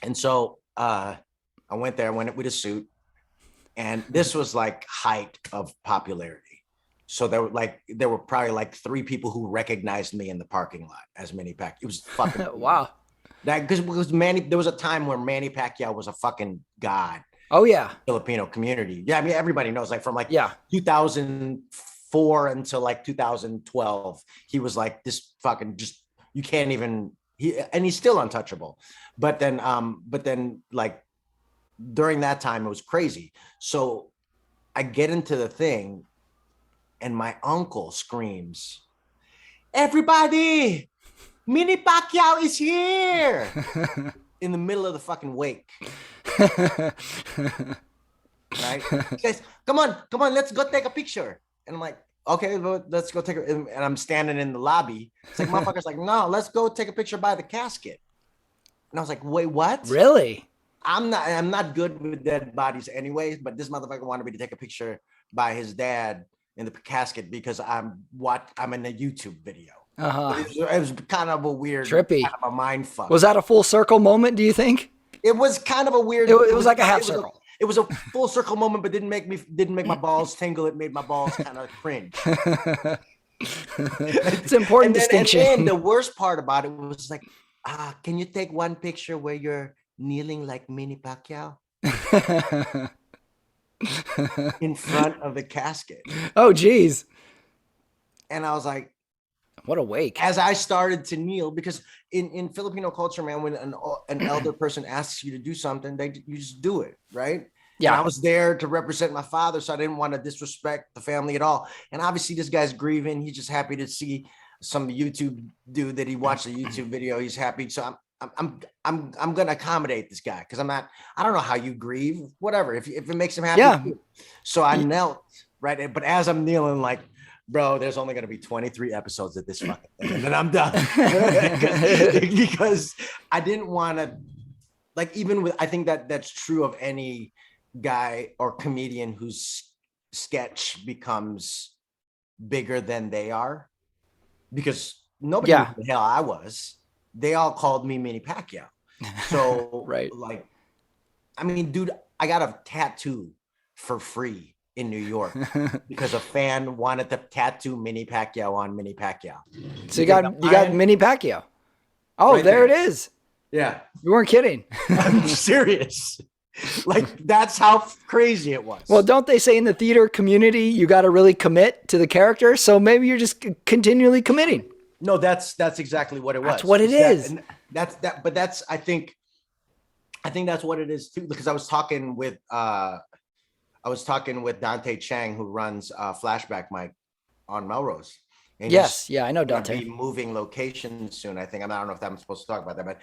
Speaker 2: And so I went there. I went with a suit, and this was like height of popularity. So there were probably like 3 people who recognized me in the parking lot as Manny Pacquiao. It was fucking
Speaker 1: wow.
Speaker 2: Because Manny, there was a time where Manny Pacquiao was a fucking god.
Speaker 1: Oh yeah.
Speaker 2: Filipino community. Yeah, I mean, everybody knows, like, from like 2004 until like 2012, he was like this fucking, just, you can't even, and he's still untouchable. But then like during that time, it was crazy. So I get into the thing and my uncle screams, "Everybody, Mini Pacquiao is here!" in the middle of the fucking wake. Right? He says, come on, let's go take a picture. And I'm like, okay, let's go take and I'm standing in the lobby. It's like, motherfucker's like, no, let's go take a picture by the casket. And I was like, wait, what?
Speaker 1: Really?
Speaker 2: I'm not good with dead bodies anyways, but this motherfucker wanted me to take a picture by his dad in the casket because I'm in a YouTube video. It was kind of a weird,
Speaker 1: trippy,
Speaker 2: kind of a mind fuck.
Speaker 1: Was that a full circle moment, do you think?
Speaker 2: It was kind of a weird.
Speaker 1: It was like a half circle.
Speaker 2: It was a full circle moment, but didn't make my balls tingle. It made my balls kind of cringe.
Speaker 1: It's an important distinction.
Speaker 2: And the worst part about it was like, can you take one picture where you're kneeling like Manny Pacquiao in front of the casket?
Speaker 1: Oh, geez.
Speaker 2: And I was like,
Speaker 1: what a wake.
Speaker 2: As I started to kneel, because in Filipino culture, man, when an elder person asks you to do something, you just do it, right? Yeah. And I was there to represent my father, so I didn't want to disrespect the family at all. And obviously, this guy's grieving. He's just happy to see some YouTube dude that he watched a YouTube video. He's happy, so I'm gonna accommodate this guy because I don't know how you grieve, whatever. If it makes him happy,
Speaker 1: yeah.
Speaker 2: So I knelt, right? But as I'm kneeling, like, bro, there's only going to be 23 episodes of this fucking thing, and then I'm done. because I didn't want to, like, even with, I think that's true of any guy or comedian whose sketch becomes bigger than they are, because nobody knew who the hell I was. They all called me Manny Pacquiao. So,
Speaker 1: right.
Speaker 2: Like, I mean, dude, I got a tattoo for free in New York because a fan wanted to tattoo Manny Pacquiao on Manny Pacquiao.
Speaker 1: So you got Manny Pacquiao. Oh, right there it is.
Speaker 2: Yeah.
Speaker 1: You weren't kidding.
Speaker 2: I'm serious. Like that's how crazy it
Speaker 1: Well,
Speaker 2: was.
Speaker 1: don't they say in the theater community you got to really commit to the character? So maybe you're just continually committing.
Speaker 2: No, that's exactly what it
Speaker 1: That's
Speaker 2: was.
Speaker 1: what it
Speaker 2: Is that
Speaker 1: is.
Speaker 2: and that's that, but that's I think that's what it is too. Because I was talking with Dante Chang, who runs Flashback Mike on Melrose, and he's
Speaker 1: Yes. Yeah, I know
Speaker 2: going to
Speaker 1: Dante.
Speaker 2: be moving location soon. I think I don't know if I'm supposed to talk about that, but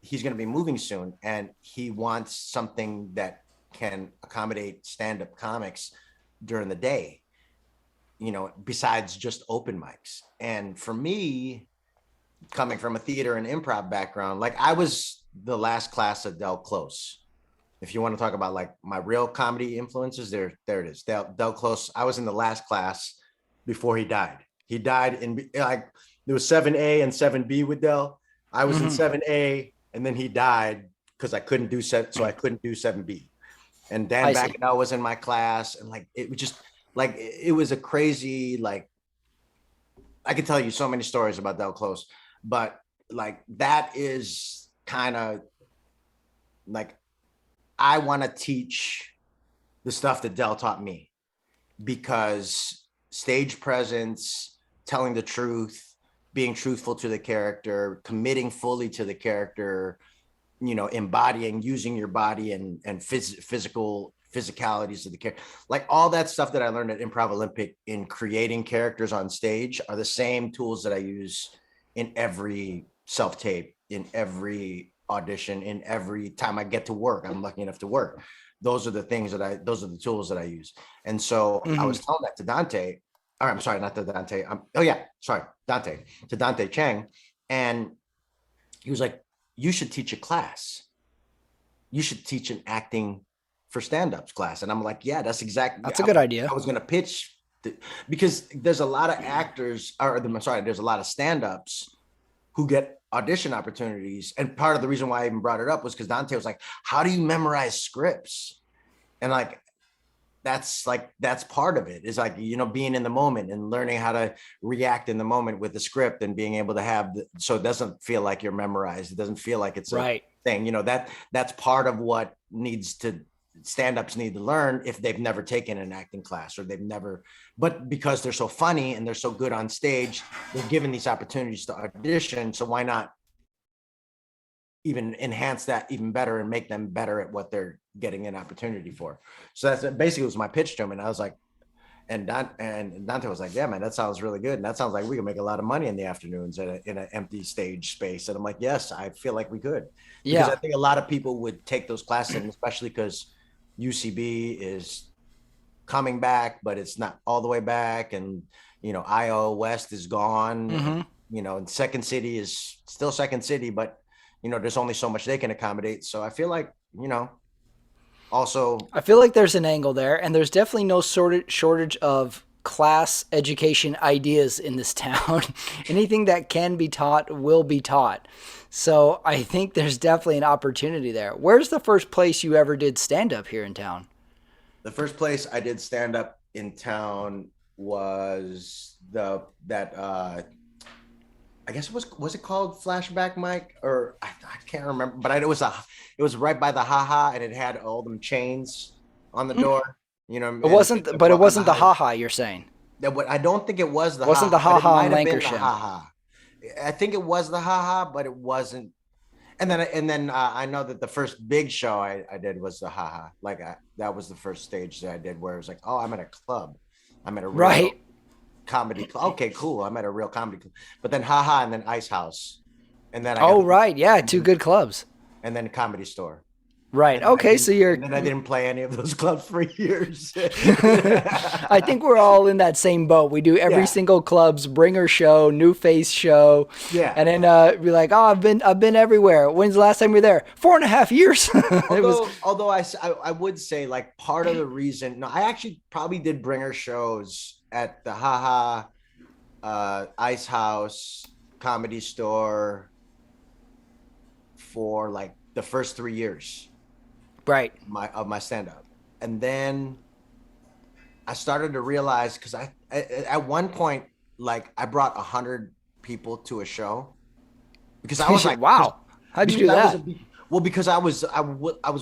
Speaker 2: he's going to be moving soon, and he wants something that can accommodate stand-up comics during the day. Besides just open mics. And for me, coming from a theater and improv background, like I was the last class of Del Close. If you want to talk about like my real comedy influences, there it is. Del Close. I was in the last class before he died. He died in like there was 7A and 7B with Del. I was in 7A and then he died because I couldn't do so I couldn't do 7B. And Dan
Speaker 1: I see.
Speaker 2: Bacchanal was in my class, and like it was just like it was a crazy like I could tell you so many stories about Del Close, but like that is kind of like I want to teach the stuff that Del taught me because stage presence, telling the truth, being truthful to the character, committing fully to the character, embodying, using your body and physicalities of the character, like all that stuff that I learned at Improv Olympic in creating characters on stage are the same tools that I use in every self-tape, in every audition, in every time I get to work. I'm lucky enough to work. Those are the tools that I use. And so I was telling that to Dante, or I'm sorry, not to Dante. Dante, to Dante Chang. And he was like, you should teach a class. You should teach an acting for stand-ups class. And I'm like, yeah, that's exactly.
Speaker 1: That's a good idea.
Speaker 2: I was going to pitch because there's a lot of actors, there's a lot of stand-ups who get audition opportunities. And part of the reason why I even brought it up was because Dante was like, how do you memorize scripts? And like, that's part of it is like, being in the moment and learning how to react in the moment with the script and being able to so it doesn't feel like you're memorized. It doesn't feel like it's a thing, that's part of what stand-ups need to learn if they've never taken an acting class or but because they're so funny and they're so good on stage, they're given these opportunities to audition. So why not even enhance that even better and make them better at what they're getting an opportunity for? So that's basically was my pitch to him. And I was like, and Dante was like, yeah, man, that sounds really good. And that sounds like we can make a lot of money in the afternoons in an empty stage space. And I'm like, yes, I feel like we could. Because I think a lot of people would take those classes, and especially because UCB is coming back, but it's not all the way back. And, IO West is gone, and Second City is still Second City, but, there's only so much they can accommodate. So I feel like, also.
Speaker 1: I feel like there's an angle there, and there's definitely no shortage of class education ideas in this town. Anything that can be taught will be taught. So I think there's definitely an opportunity there. Where's the first place you ever did stand-up here in town?
Speaker 2: The first place I did stand-up in town was I guess was it called Flashback Mike, or I can't remember, but it was right by the haha, and it had all them chains on the door.
Speaker 1: It wasn't the haha you're saying.
Speaker 2: I don't think it was the
Speaker 1: wasn't
Speaker 2: haha,
Speaker 1: the haha in
Speaker 2: but it might have been
Speaker 1: Lancashire.
Speaker 2: the haha. I think it was the haha, but it wasn't. And then I know that the first big show I did was the haha. Like that was the first stage that I did where it was like, oh, I'm at a club. I'm at a real comedy club. Okay, cool. I'm at a real comedy club. But then haha, and then Ice House. And then
Speaker 1: two good clubs.
Speaker 2: And then Comedy Store.
Speaker 1: Right. Okay. So
Speaker 2: and then I didn't play any of those clubs for years.
Speaker 1: I think we're all in that same boat. We do every single club's bringer show, new face show.
Speaker 2: Yeah.
Speaker 1: And then be like, oh, I've been everywhere. When's the last time you were there? 4.5 years.
Speaker 2: although I would say like part of the reason, no, I actually probably did bringer shows at the haha, Ice House, Comedy Store for like the first 3 years.
Speaker 1: Right.
Speaker 2: Of my stand-up. And then I started to realize, because I at one point, like I brought 100 people to a show because I was like,
Speaker 1: wow, how'd you do that?
Speaker 2: Well, because I was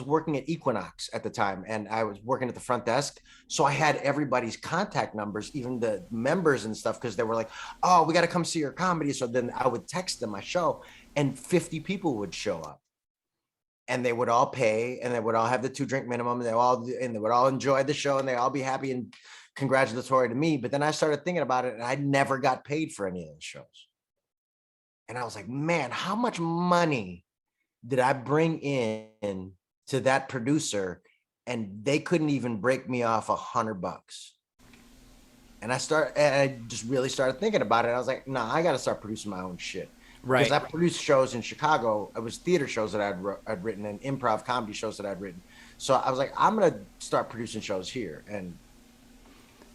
Speaker 2: working at Equinox at the time, and I was working at the front desk, so I had everybody's contact numbers, even the members and stuff, because they were like, "Oh, we got to come see your comedy." So then I would text them my show, and 50 people would show up, and they would all pay, and they would all have the 2 drink minimum, and they would all enjoy the show, and they all be happy and congratulatory to me. But then I started thinking about it, and I never got paid for any of those shows, and I was like, man, how much money did I bring in to that producer, and they couldn't even break me off $100? And I just really started thinking about it. I was like, no, I got to start producing my own shit. Because I produced shows in Chicago. It was theater shows that I'd written, and improv comedy shows that I'd written. So I was like, I'm going to start producing shows here. And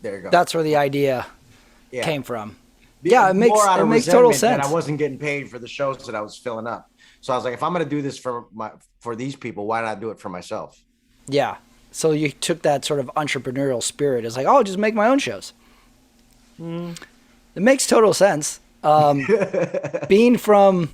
Speaker 2: there you go.
Speaker 1: That's where the idea came from. Yeah, it makes total sense.
Speaker 2: I wasn't getting paid for the shows that I was filling up. So I was like, if I'm going to do this for these people, why not do it for myself?
Speaker 1: Yeah. So you took that sort of entrepreneurial spirit. It's like, oh, I'll just make my own shows. It makes total sense. Being from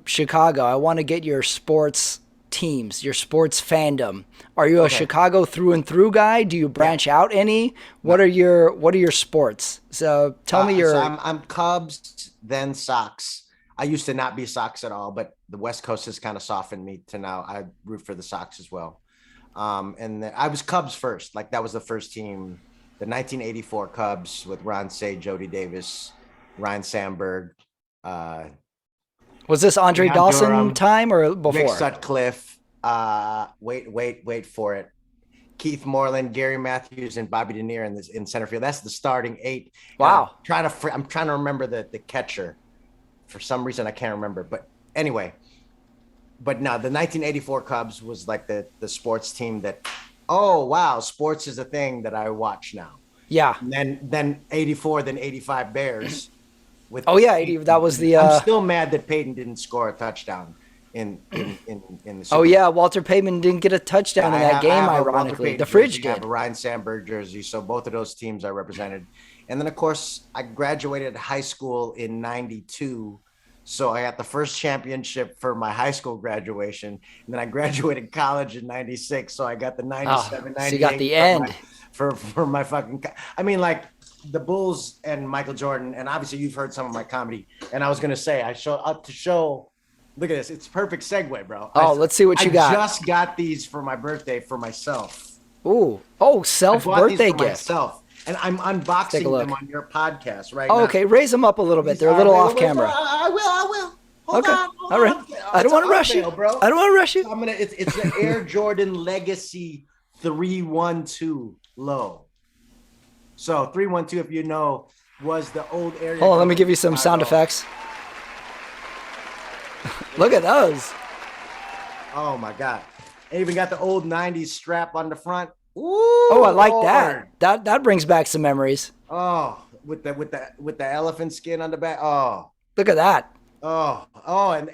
Speaker 1: Chicago, I want to get your sports teams, your sports fandom. Are you a Chicago through and through guy? Do you branch out any? What are your sports? So tell me your.
Speaker 2: So I'm Cubs, then Sox. I used to not be Sox at all, but the West Coast has kind of softened me to now I root for the Sox as well. And I was Cubs first. Like that was the first team, the 1984 Cubs with Ron Cey, Jody Davis, Ryan Sandberg.
Speaker 1: Was this Andre Dawson
Speaker 2: Durham,
Speaker 1: time or before?
Speaker 2: Rick Sutcliffe. Wait for it. Keith Moreland, Gary Matthews, and Bobby Dernier in center field. That's the starting 8.
Speaker 1: Wow.
Speaker 2: I'm trying to remember the catcher. For some reason, I can't remember. But anyway, but no, the 1984 Cubs was like the sports team that, oh, wow, sports is a thing that I watch now.
Speaker 1: Yeah.
Speaker 2: And then 84, then 85 Bears.
Speaker 1: That was the.
Speaker 2: I'm still mad that Peyton didn't score a touchdown in the Super
Speaker 1: Bowl. Walter Payton didn't get a touchdown in that game, ironically. The Fridge did.
Speaker 2: I have a Ryan Sandberg jersey, so both of those teams I represented. And then, of course, I graduated high school in 92. So I got the first championship for my high school graduation. And then I graduated college in 96. So I got the 97, 98.
Speaker 1: So you got the end.
Speaker 2: For my fucking – I mean, like the Bulls and Michael Jordan. And obviously you've heard some of my comedy. And I was going to say, I show up to show – look at this. It's a perfect segue, bro.
Speaker 1: Let's see what you got.
Speaker 2: I just got these for my birthday for myself.
Speaker 1: Ooh. Oh, birthday gift.
Speaker 2: Myself. And I'm unboxing them on your podcast right now.
Speaker 1: Okay, raise them up a little bit. They're a little off camera.
Speaker 2: I will. Hold on.
Speaker 1: All right. I don't want to rush you, bro. I don't want to rush you.
Speaker 2: So it's the Air Jordan Legacy 312 low. So 312, if you know, was the old area.
Speaker 1: Hold on, let me give you some sound effects. Look at those.
Speaker 2: Oh my God. I even got the old 90s strap on the front.
Speaker 1: Ooh, I like that. That brings back some memories.
Speaker 2: Oh, with the elephant skin on the back. Oh,
Speaker 1: look at that.
Speaker 2: Oh,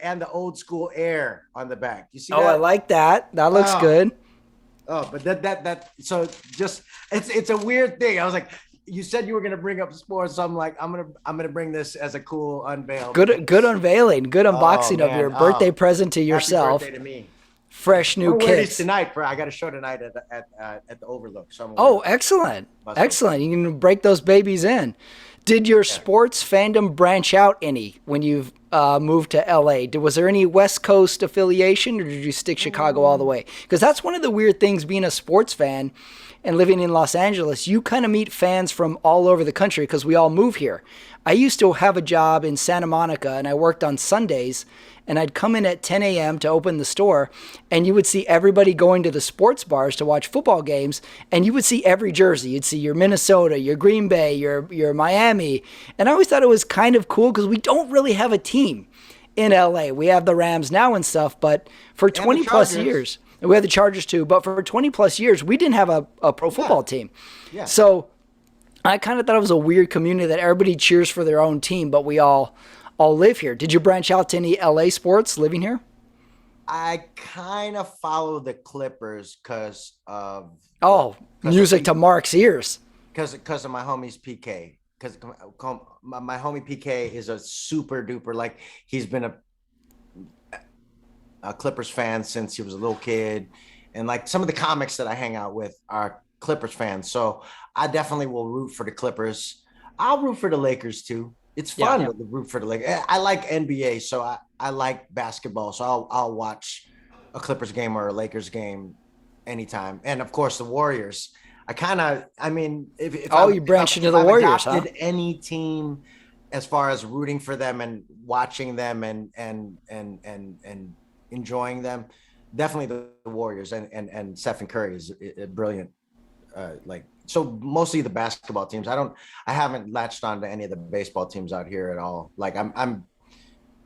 Speaker 2: and the old school Air on the back. You see that?
Speaker 1: I like that. That looks good.
Speaker 2: Oh, but that so just it's a weird thing. I was like, you said you were gonna bring up sports, so I'm like, I'm gonna bring this as a cool unveil.
Speaker 1: Good unveiling, good unboxing of your birthday present to yourself.
Speaker 2: Happy birthday to me.
Speaker 1: Fresh new kits
Speaker 2: tonight. I got a show tonight at the Overlook. So
Speaker 1: excellent. You can break those babies in. Did your sports fandom branch out any when you've moved to LA? Was there any West Coast affiliation, or did you stick Chicago all the way? Because that's one of the weird things being a sports fan and living in Los Angeles. You kind of meet fans from all over the country because we all move here. I used to have a job in Santa Monica, and I worked on Sundays, and I'd come in at 10 a.m. to open the store, and you would see everybody going to the sports bars to watch football games, and you would see every jersey. You'd see your Minnesota, your Green Bay, your Miami, and I always thought it was kind of cool because we don't really have a team in LA. We have the Rams now and stuff, but for 20 plus years, and we had the Chargers too, but for 20 plus years, we didn't have a pro football team. Yeah. So I kind of thought it was a weird community that everybody cheers for their own team, but we all live here. Did you branch out to any LA sports living here?
Speaker 2: I kind of follow the Clippers because of
Speaker 1: music to Mark's ears.
Speaker 2: Because of my homie's PK. Because my homie PK is a super duper, like he's been a Clippers fan since he was a little kid, and like some of the comics that I hang out with are Clippers fans. So I definitely will root for the Clippers. I'll root for the Lakers too. It's
Speaker 1: Yeah.
Speaker 2: fun to root for the Lakers. I like NBA, so I like basketball. So I'll watch a Clippers game or a Lakers game anytime. And of course the Warriors. I mean,
Speaker 1: You branched into
Speaker 2: if
Speaker 1: the
Speaker 2: I've
Speaker 1: Warriors, huh?
Speaker 2: adopted any team as far as rooting for them and watching them and enjoying them, definitely the Warriors and Stephen Curry is brilliant. So mostly the basketball teams. I haven't latched on to any of the baseball teams out here at all. Like I'm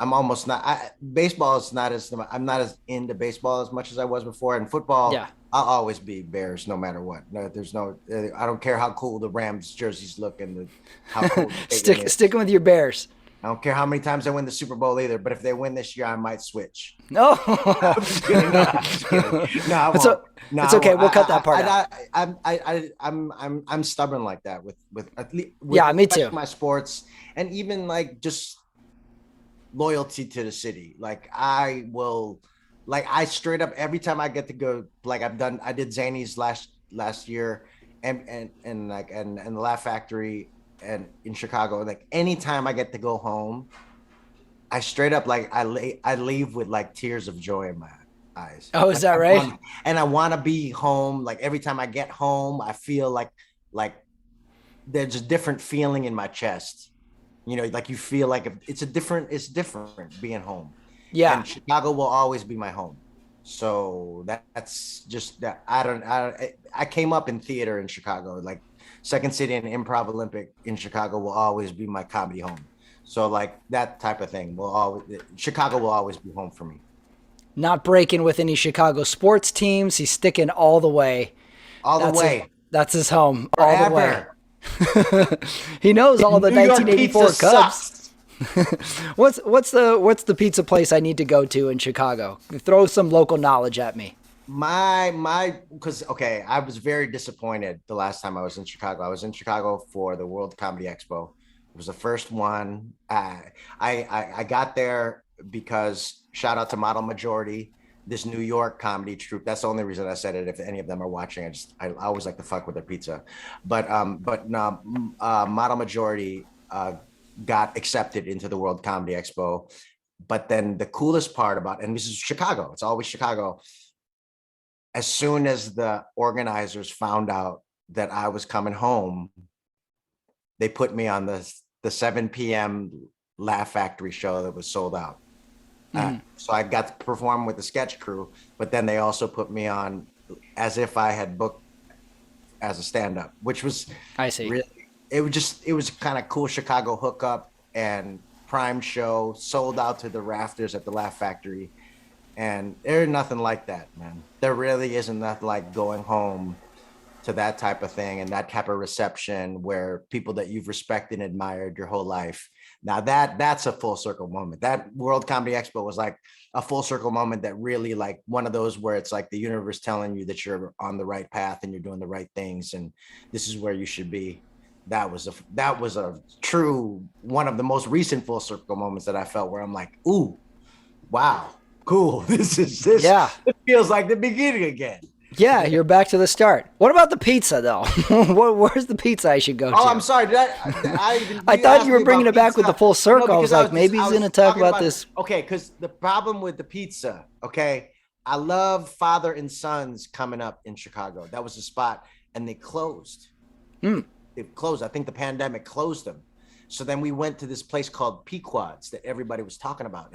Speaker 2: almost not. Baseball is not as I'm not as into baseball as much as I was before. And football,
Speaker 1: Yeah.
Speaker 2: I'll always be Bears no matter what. No, there's no. I don't care how cool the Rams jerseys look and how cool
Speaker 1: Sticking with your Bears.
Speaker 2: I don't care how many times they win the Super Bowl either. But if they win this year, I might switch.
Speaker 1: No.
Speaker 2: I'm just kidding. No, I'm just kidding. No, I won't. No,
Speaker 1: it's okay. We'll cut that part out.
Speaker 2: I'm stubborn like that with
Speaker 1: yeah, me too.
Speaker 2: My sports and even like just loyalty to the city. Like I straight up every time I get to go, like I did Zany's last year and the Laugh Factory and in Chicago. Like anytime I get to go home, I straight up like I leave with like tears of joy in my eyes.
Speaker 1: Oh, is that right?
Speaker 2: I want to be home. Like every time I get home, I feel like there's a different feeling in my chest. You know, like you feel like it's different being home.
Speaker 1: Yeah.
Speaker 2: And Chicago will always be my home. So that's just that. I came up in theater in Chicago. Like Second City and Improv Olympic in Chicago will always be my comedy home. So like that type of thing Chicago will always be home for me.
Speaker 1: Not breaking with any Chicago sports teams. He's sticking all the way. That's his home.
Speaker 2: Forever.
Speaker 1: All the way. He knows all the 1984 Cubs. What's the pizza place I need to go to in Chicago? Throw some local knowledge at me.
Speaker 2: Because I was very disappointed the last time I was in Chicago. I was in Chicago for the World Comedy Expo. It was the first one. I got there because shout out to Model Majority, this New York comedy troupe. That's the only reason I said it. If any of them are watching, I always like to fuck with their pizza. But Model Majority got accepted into the World Comedy Expo. But then the coolest part and this is Chicago, it's always Chicago. As soon as the organizers found out that I was coming home, they put me on the 7 p.m. Laugh Factory show that was sold out. So I got to perform with the sketch crew, but then they also put me on as if I had booked as a stand-up, which was
Speaker 1: I see.
Speaker 2: Really, it was kind of cool Chicago hookup and prime show, sold out to the rafters at the Laugh Factory. And there's nothing like that, man. There really isn't nothing like going home to that type of thing and that type of reception where people that you've respected and admired your whole life. Now that's a full circle moment. That World Comedy Expo was like a full circle moment that really like one of those where it's like the universe telling you that you're on the right path and you're doing the right things and this is where you should be. That was a true one of the most recent full circle moments that I felt where I'm like, ooh, wow, cool. This
Speaker 1: yeah.
Speaker 2: It feels like the beginning again.
Speaker 1: Yeah, you're back to the start. What about the pizza, though? Where's the pizza I should go to?
Speaker 2: Oh, I'm sorry.
Speaker 1: I thought you were bringing it back with the full circle. I was like, maybe he's going to talk about this.
Speaker 2: Okay, because the problem with the pizza, I love Father and Sons coming up in Chicago. That was the spot, and they closed. They closed. I think the pandemic closed them. So then we went to this place called Pequod's that everybody was talking about.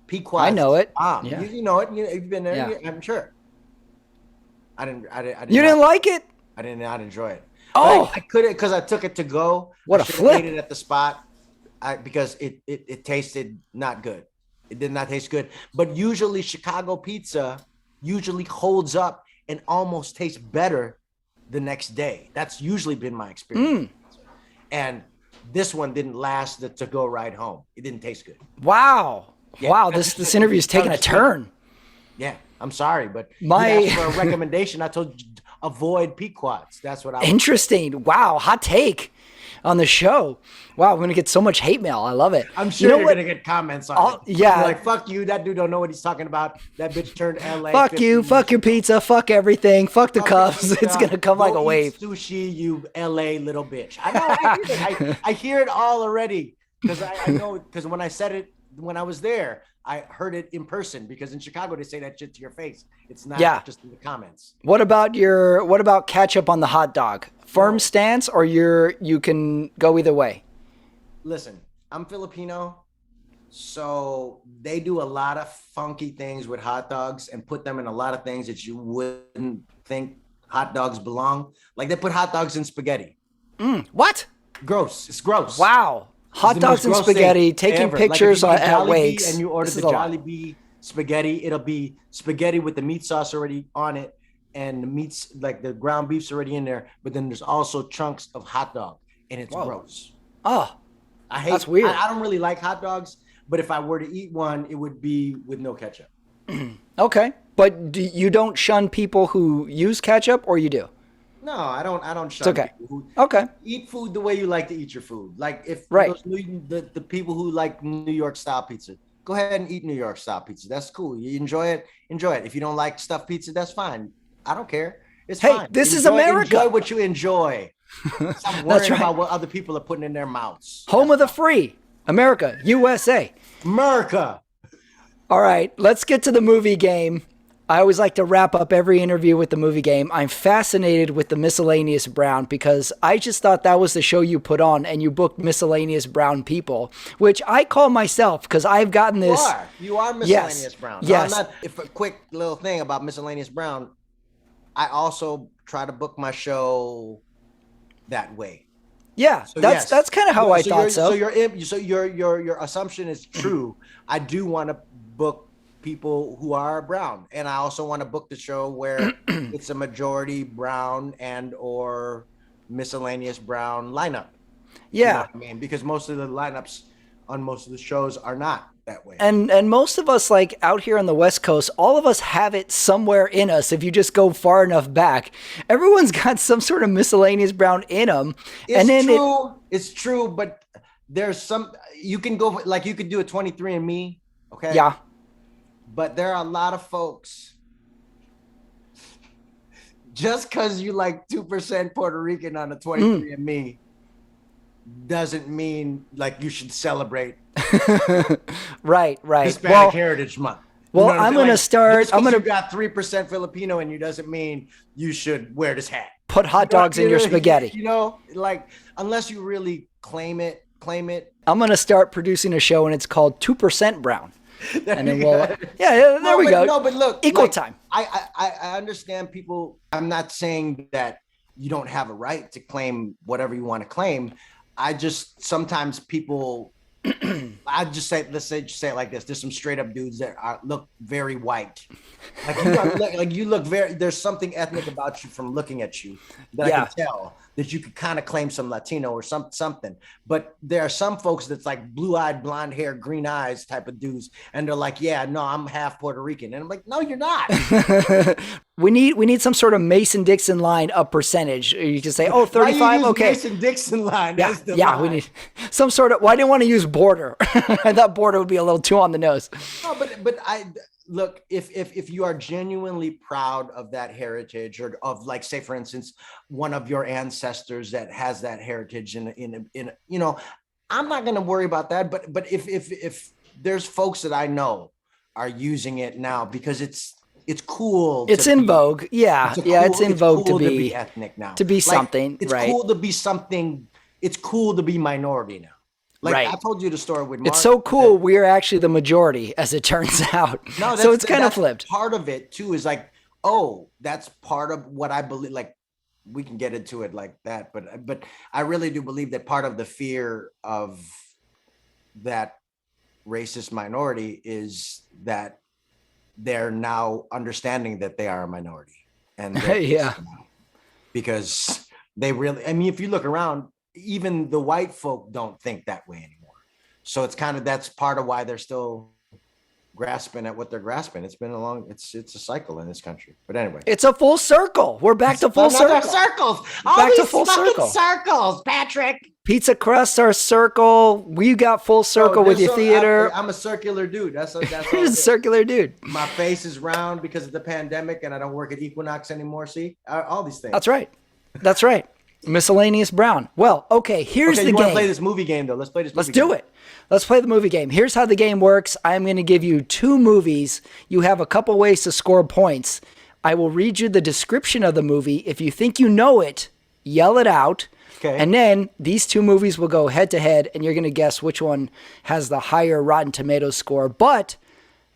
Speaker 2: Pequod's.
Speaker 1: I know it.
Speaker 2: Yeah. You know it. You've been there. Yeah. I'm sure. I didn't.
Speaker 1: You didn't like it?
Speaker 2: I did not enjoy it.
Speaker 1: Oh,
Speaker 2: but I couldn't because I took it to go.
Speaker 1: What a flip!
Speaker 2: I ate it at the spot because it tasted not good. It did not taste good. But usually Chicago pizza holds up and almost tastes better the next day. That's usually been my experience. And this one didn't last the to-go ride home. It didn't taste good.
Speaker 1: Wow. Yeah. Wow. This interview is taking a turn.
Speaker 2: Yeah. I'm sorry, but you asked for a recommendation. I told you avoid Pequots. That's what I would.
Speaker 1: Interesting. Wow. Hot take on the show. Wow. I'm going to get so much hate mail. I love it.
Speaker 2: I'm sure you're going to get comments on it.
Speaker 1: Yeah.
Speaker 2: You're like, fuck you. That dude don't know what he's talking about. That bitch turned LA.
Speaker 1: Fuck you. Fuck your pizza. Fuck everything. Fuck the Cubs. It's going to come like a wave.
Speaker 2: Sushi, you LA little bitch. I know. I hear it all already because I know, because when I said it, when I was there, I heard it in person, because in Chicago they say that shit to your face. It's not just in the comments.
Speaker 1: What about ketchup on the hot dog? Firm stance, or you can go either way?
Speaker 2: Listen, I'm Filipino, so they do a lot of funky things with hot dogs and put them in a lot of things that you wouldn't think hot dogs belong. Like they put hot dogs in spaghetti.
Speaker 1: What?
Speaker 2: Gross. It's gross.
Speaker 1: Wow. Hot dogs and spaghetti, taking pictures at wakes.
Speaker 2: And you order the Jollibee spaghetti, it'll be spaghetti with the meat sauce already on it, and the meats, like the ground beef's already in there, but then there's also chunks of hot dog, and it's gross.
Speaker 1: Oh, that's weird.
Speaker 2: I don't really like hot dogs, but if I were to eat one, it would be with no ketchup.
Speaker 1: Okay, but you don't shun people who use ketchup, or you do?
Speaker 2: No, I don't shun
Speaker 1: it's okay.
Speaker 2: People who
Speaker 1: okay.
Speaker 2: Eat food the way you like to eat your food. Like if the people who like New York style pizza, go ahead and eat New York style pizza. That's cool. You enjoy it. If you don't like stuffed pizza, that's fine. I don't care. It's fine.
Speaker 1: This is America.
Speaker 2: Enjoy what you enjoy. Stop worrying about what other people are putting in their mouths.
Speaker 1: Home of the free. America. USA.
Speaker 2: America.
Speaker 1: All right. Let's get to the movie game. I always like to wrap up every interview with the movie game. I'm fascinated with the Miscellaneous Brown because I just thought that was the show you put on, and you booked Miscellaneous Brown people, which I call myself because I've gotten this.
Speaker 2: You are Miscellaneous Brown. No,
Speaker 1: yes.
Speaker 2: If a quick little thing about Miscellaneous Brown, I also try to book my show that way.
Speaker 1: Yeah, so that's kind of how I thought so.
Speaker 2: So your assumption is true. I do want to book people who are brown, and I also want to book the show where it's a majority brown and or miscellaneous brown lineup.
Speaker 1: Yeah,
Speaker 2: you know what I mean, because most of the lineups on most of the shows are not that way.
Speaker 1: And most of us, like out here on the West Coast, all of us have it somewhere in us. If you just go far enough back, everyone's got some sort of miscellaneous brown in them.
Speaker 2: It's true, but there's some, you can go, like you could do a 23andMe. Okay.
Speaker 1: Yeah.
Speaker 2: But there are a lot of folks, just because you like 2% Puerto Rican on a 23andMe doesn't mean like you should celebrate
Speaker 1: right
Speaker 2: Hispanic Heritage Month.
Speaker 1: Well, I'm going to start.
Speaker 2: You got 3% Filipino in you doesn't mean you should wear this hat.
Speaker 1: Put hot dogs in your spaghetti.
Speaker 2: You know, like unless you really claim it.
Speaker 1: I'm going to start producing a show, and it's called 2% Brown. And then there we go.
Speaker 2: No, but look,
Speaker 1: equal time.
Speaker 2: I understand people. I'm not saying that you don't have a right to claim whatever you want to claim. I just sometimes people. I just say, let's say it like this: there's some straight up dudes that look very white, like you look very. There's something ethnic about you from looking at you that I can tell that you could kind of claim some Latino or something. But there are some folks that's like blue-eyed, blonde hair, green eyes type of dudes, and they're like, "Yeah, no, I'm half Puerto Rican," and I'm like, "No, you're not."
Speaker 1: We need some sort of Mason-Dixon line of percentage. You can say, 35, okay.
Speaker 2: Mason-Dixon line.
Speaker 1: We need some sort of. Well, I didn't want to use border. I thought border would be a little too on the nose.
Speaker 2: No, but I look, if you are genuinely proud of that heritage, or of, like, say for instance, one of your ancestors that has that heritage in you know, I'm not going to worry about that. But if there's folks that I know are using it now because it's cool.
Speaker 1: It's in vogue. Yeah. It's in vogue
Speaker 2: to
Speaker 1: be
Speaker 2: ethnic now.
Speaker 1: To be something.
Speaker 2: It's
Speaker 1: right.
Speaker 2: cool to be something. It's cool to be minority now. Like I told you the story with Mark.
Speaker 1: It's so cool. We're actually the majority, as it turns out. No, so it's kind of flipped.
Speaker 2: Part of it too is like, that's part of what I believe. Like, we can get into it like that, but I really do believe that part of the fear of that racist minority is that they're now understanding that they are a minority, and because they really. I mean, if you look around, even the white folk don't think that way anymore. So it's kind of, that's part of why they're still grasping at what they're grasping. It's been a long. It's a cycle in this country. But anyway,
Speaker 1: It's a full circle. We're back to full
Speaker 2: another
Speaker 1: circle.
Speaker 2: circles. All
Speaker 1: Back to
Speaker 2: these
Speaker 1: full
Speaker 2: fucking
Speaker 1: circle.
Speaker 2: circles, Patrick.
Speaker 1: Pizza crusts are circle. We got full circle
Speaker 2: No,
Speaker 1: with your theater.
Speaker 2: I'm a circular dude. That's all.
Speaker 1: You're
Speaker 2: it
Speaker 1: a
Speaker 2: is.
Speaker 1: circular dude.
Speaker 2: My face is round because of the pandemic, and I don't work at Equinox anymore. See, all these things.
Speaker 1: That's right. That's right. Miscellaneous brown. Well, okay, here's
Speaker 2: Okay,
Speaker 1: the
Speaker 2: you want to
Speaker 1: game.
Speaker 2: play this movie game though? Let's play this.
Speaker 1: Let's do it. Let's play the movie game. Here's how the game works. I'm going to give you 2 movies. You have a couple ways to score points. I will read you the description of the movie. If you think you know it, yell it out.
Speaker 2: Okay.
Speaker 1: And then these 2 movies will go head to head, and you're going to guess which one has the higher Rotten Tomatoes score. But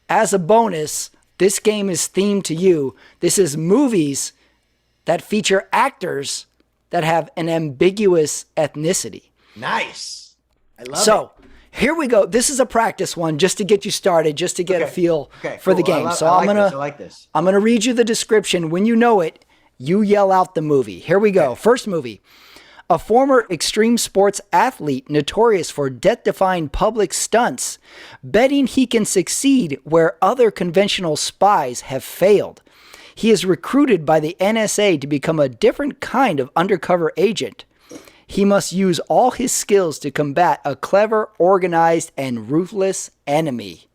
Speaker 1: as a bonus, this game is themed to you. This is movies that feature actors that have an ambiguous ethnicity.
Speaker 2: Nice. I love it.
Speaker 1: So here we go. This is a practice one just to get you started, just to get a feel for the game. So
Speaker 2: I like this.
Speaker 1: I'm gonna read you the description. When you know it, you yell out the movie. Here we go. First movie. A former extreme sports athlete notorious for death-defying public stunts, betting he can succeed where other conventional spies have failed. He is recruited by the NSA to become a different kind of undercover agent. He must use all his skills to combat a clever, organized, and ruthless enemy.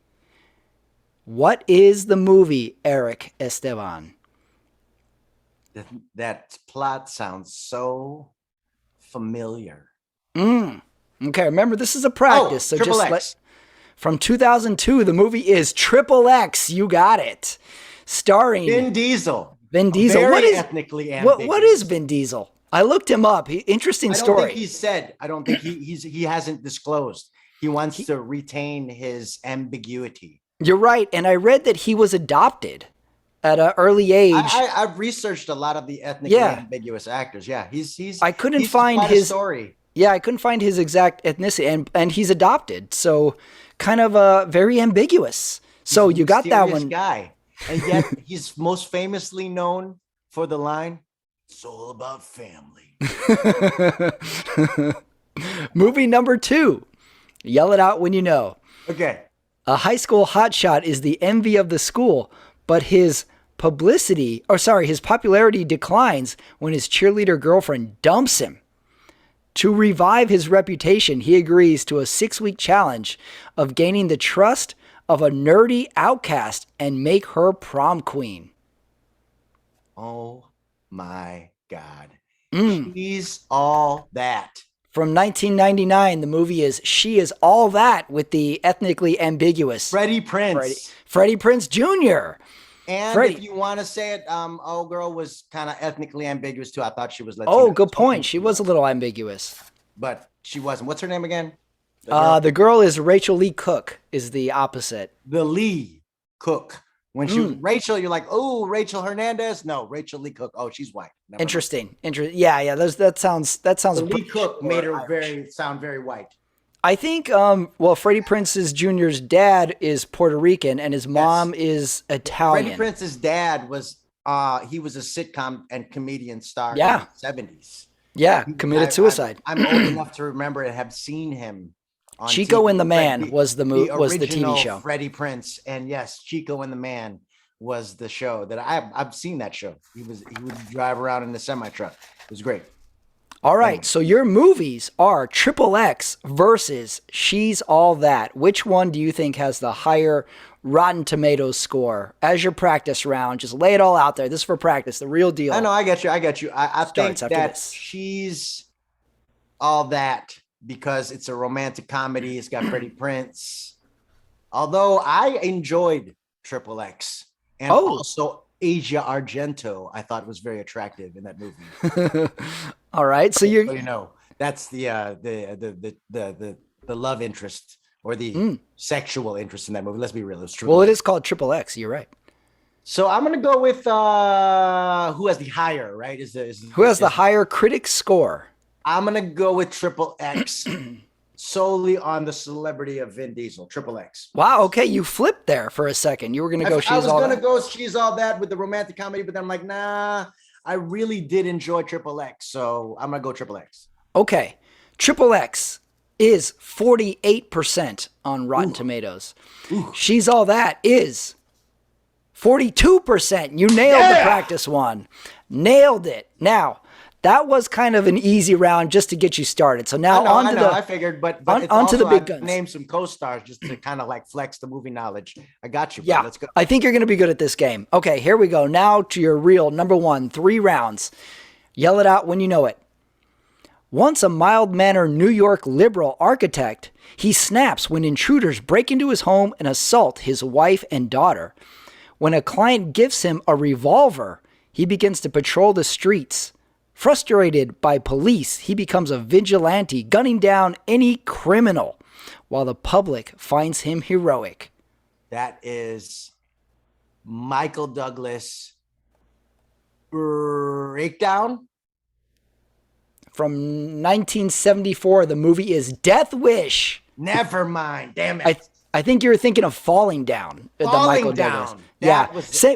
Speaker 1: What is the movie, Erick Esteban?
Speaker 2: That plot sounds so familiar.
Speaker 1: Okay, remember, this is a practice. So
Speaker 2: Triple
Speaker 1: just
Speaker 2: X.
Speaker 1: from 2002, the movie is Triple X. You got it. Starring
Speaker 2: Vin Diesel.
Speaker 1: Vin Diesel.
Speaker 2: Very ethnically ambiguous.
Speaker 1: What is Vin Diesel? I looked him up. Interesting story.
Speaker 2: I don't think he hasn't disclosed. He wants to retain his ambiguity.
Speaker 1: You're right. And I read that he was adopted at an early age.
Speaker 2: I've researched a lot of the ethnically ambiguous actors. Yeah, he's.
Speaker 1: I couldn't
Speaker 2: he's
Speaker 1: find
Speaker 2: quite a
Speaker 1: his
Speaker 2: story.
Speaker 1: Yeah, I couldn't find his exact ethnicity, and he's adopted, so kind of very ambiguous. So you got that one.
Speaker 2: Guy, and yet he's most famously known for the line, "It's all about family."
Speaker 1: Movie number 2. Yell it out when you know.
Speaker 2: Okay.
Speaker 1: A high school hotshot is the envy of the school, but his popularity declines when his cheerleader girlfriend dumps him. To revive his reputation, he agrees to a 6-week challenge of gaining the trust of a nerdy outcast and make her prom queen.
Speaker 2: Oh my God. She's all that.
Speaker 1: From 1999, the movie is She Is All That with the ethnically ambiguous
Speaker 2: Freddie Prinze.
Speaker 1: Freddie Prinze Jr.
Speaker 2: And if you want to say it, old girl was kind of ethnically ambiguous too. I thought she was Latina.
Speaker 1: Oh, good point. She was a little ambiguous.
Speaker 2: But she wasn't. What's her name again?
Speaker 1: The girl is Rachel Lee Cook, is the opposite.
Speaker 2: The Lee Cook. When she Rachel, you're like, oh, Rachel Hernandez. No, Rachel Lee Cook. Oh, she's white. Never
Speaker 1: Interesting. Yeah. That sounds.
Speaker 2: The Lee Cook made her sound very white.
Speaker 1: I think, Freddie Prinze Jr.'s dad is Puerto Rican and his mom is Italian.
Speaker 2: Freddie Prinze's dad was, he was a sitcom and comedian star in the 70s.
Speaker 1: Yeah, committed suicide.
Speaker 2: I'm old enough to remember and have seen him on
Speaker 1: Chico
Speaker 2: TV.
Speaker 1: and the Man was the TV show.
Speaker 2: Freddie Prinze, and yes, Chico and the Man was the show that I've seen that show. He would drive around in the semi truck. It was great.
Speaker 1: All right, so your movies are Triple X versus She's All That. Which one do you think has the higher Rotten Tomatoes score? As your practice round, just lay it all out there. This is for practice, the real deal.
Speaker 2: I know, I get you. I think that She's All That because it's a romantic comedy. It's got Freddie Prinze. Although I enjoyed Triple X and also Asia Argento, I thought was very attractive in that movie.
Speaker 1: All right, so
Speaker 2: that's the love interest or the sexual interest in that movie. Let's be real, it's true.
Speaker 1: Well, it is called Triple X. You're right.
Speaker 2: So I'm gonna go with who has the higher, right?
Speaker 1: Who has the higher critic score?
Speaker 2: I'm gonna go with Triple X. Solely on the celebrity of Vin Diesel, Triple X.
Speaker 1: Wow, okay, you flipped there for a second. You were going to go She's All That.
Speaker 2: I was going to go She's All That with the romantic comedy, but then I'm like, nah, I really did enjoy Triple X, so I'm going to go Triple X.
Speaker 1: Okay, Triple X. is 48% on Rotten Tomatoes. She's All That is 42%. You nailed the practice one. Nailed it. Now, that was kind of an easy round just to get you started. So now
Speaker 2: I figured, but it's
Speaker 1: onto
Speaker 2: also,
Speaker 1: the big
Speaker 2: I
Speaker 1: guns.
Speaker 2: named some co-stars just to kind of like flex the movie knowledge. I got you.
Speaker 1: Yeah,
Speaker 2: Let's go.
Speaker 1: I think you're going to be good at this game. Okay, here we go. Now to your real number one, 3 rounds. Yell it out when you know it. Once a mild-mannered New York liberal architect, he snaps when intruders break into his home and assault his wife and daughter. When a client gifts him a revolver, he begins to patrol the streets. Frustrated by police, he becomes a vigilante, gunning down any criminal, while the public finds him heroic.
Speaker 2: That is Michael Douglas Breakdown.
Speaker 1: From 1974, the movie is Death Wish.
Speaker 2: Never mind. Damn it.
Speaker 1: I think you're thinking of Falling Down.
Speaker 2: Falling Down.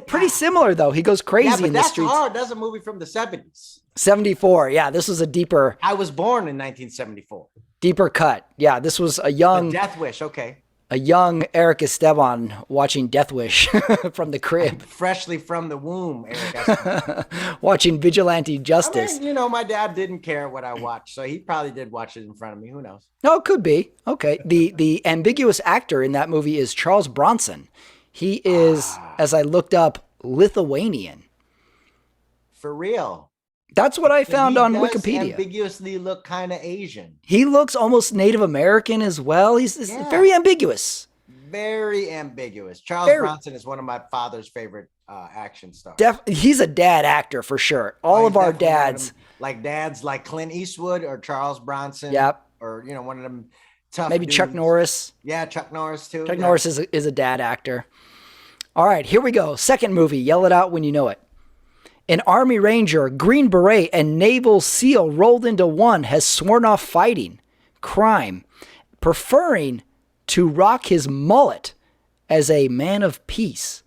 Speaker 1: Pretty similar, though. He goes crazy in the streets.
Speaker 2: That's hard. That's a movie from the 70s.
Speaker 1: 74. Yeah, this was a deeper.
Speaker 2: I was born in 1974.
Speaker 1: Deeper cut. Yeah, this was a young
Speaker 2: Death Wish. Okay.
Speaker 1: A young Erick Esteban watching Death Wish from the crib.
Speaker 2: Freshly from the womb, Erick Esteban.
Speaker 1: Watching Vigilante Justice.
Speaker 2: I mean, my dad didn't care what I watched, so he probably did watch it in front of me. Who knows?
Speaker 1: No, it could be. Okay. The ambiguous actor in that movie is Charles Bronson. He is, as I looked up, Lithuanian.
Speaker 2: For real.
Speaker 1: That's what I found on Wikipedia.
Speaker 2: He ambiguously look kind of Asian.
Speaker 1: He looks almost Native American as well. He's very ambiguous.
Speaker 2: Very ambiguous. Charles Bronson is one of my father's favorite action stars.
Speaker 1: He's a dad actor for sure. All of our dads.
Speaker 2: Dads like Clint Eastwood or Charles Bronson.
Speaker 1: Yep.
Speaker 2: Or, one of them tough
Speaker 1: Maybe
Speaker 2: dudes.
Speaker 1: Chuck Norris.
Speaker 2: Yeah, Chuck Norris too.
Speaker 1: Chuck Norris is a dad actor. All right, here we go. Second movie. Yell it out when you know it. An Army Ranger, Green Beret, and Naval SEAL rolled into one has sworn off fighting, crime, preferring to rock his mullet as a man of peace.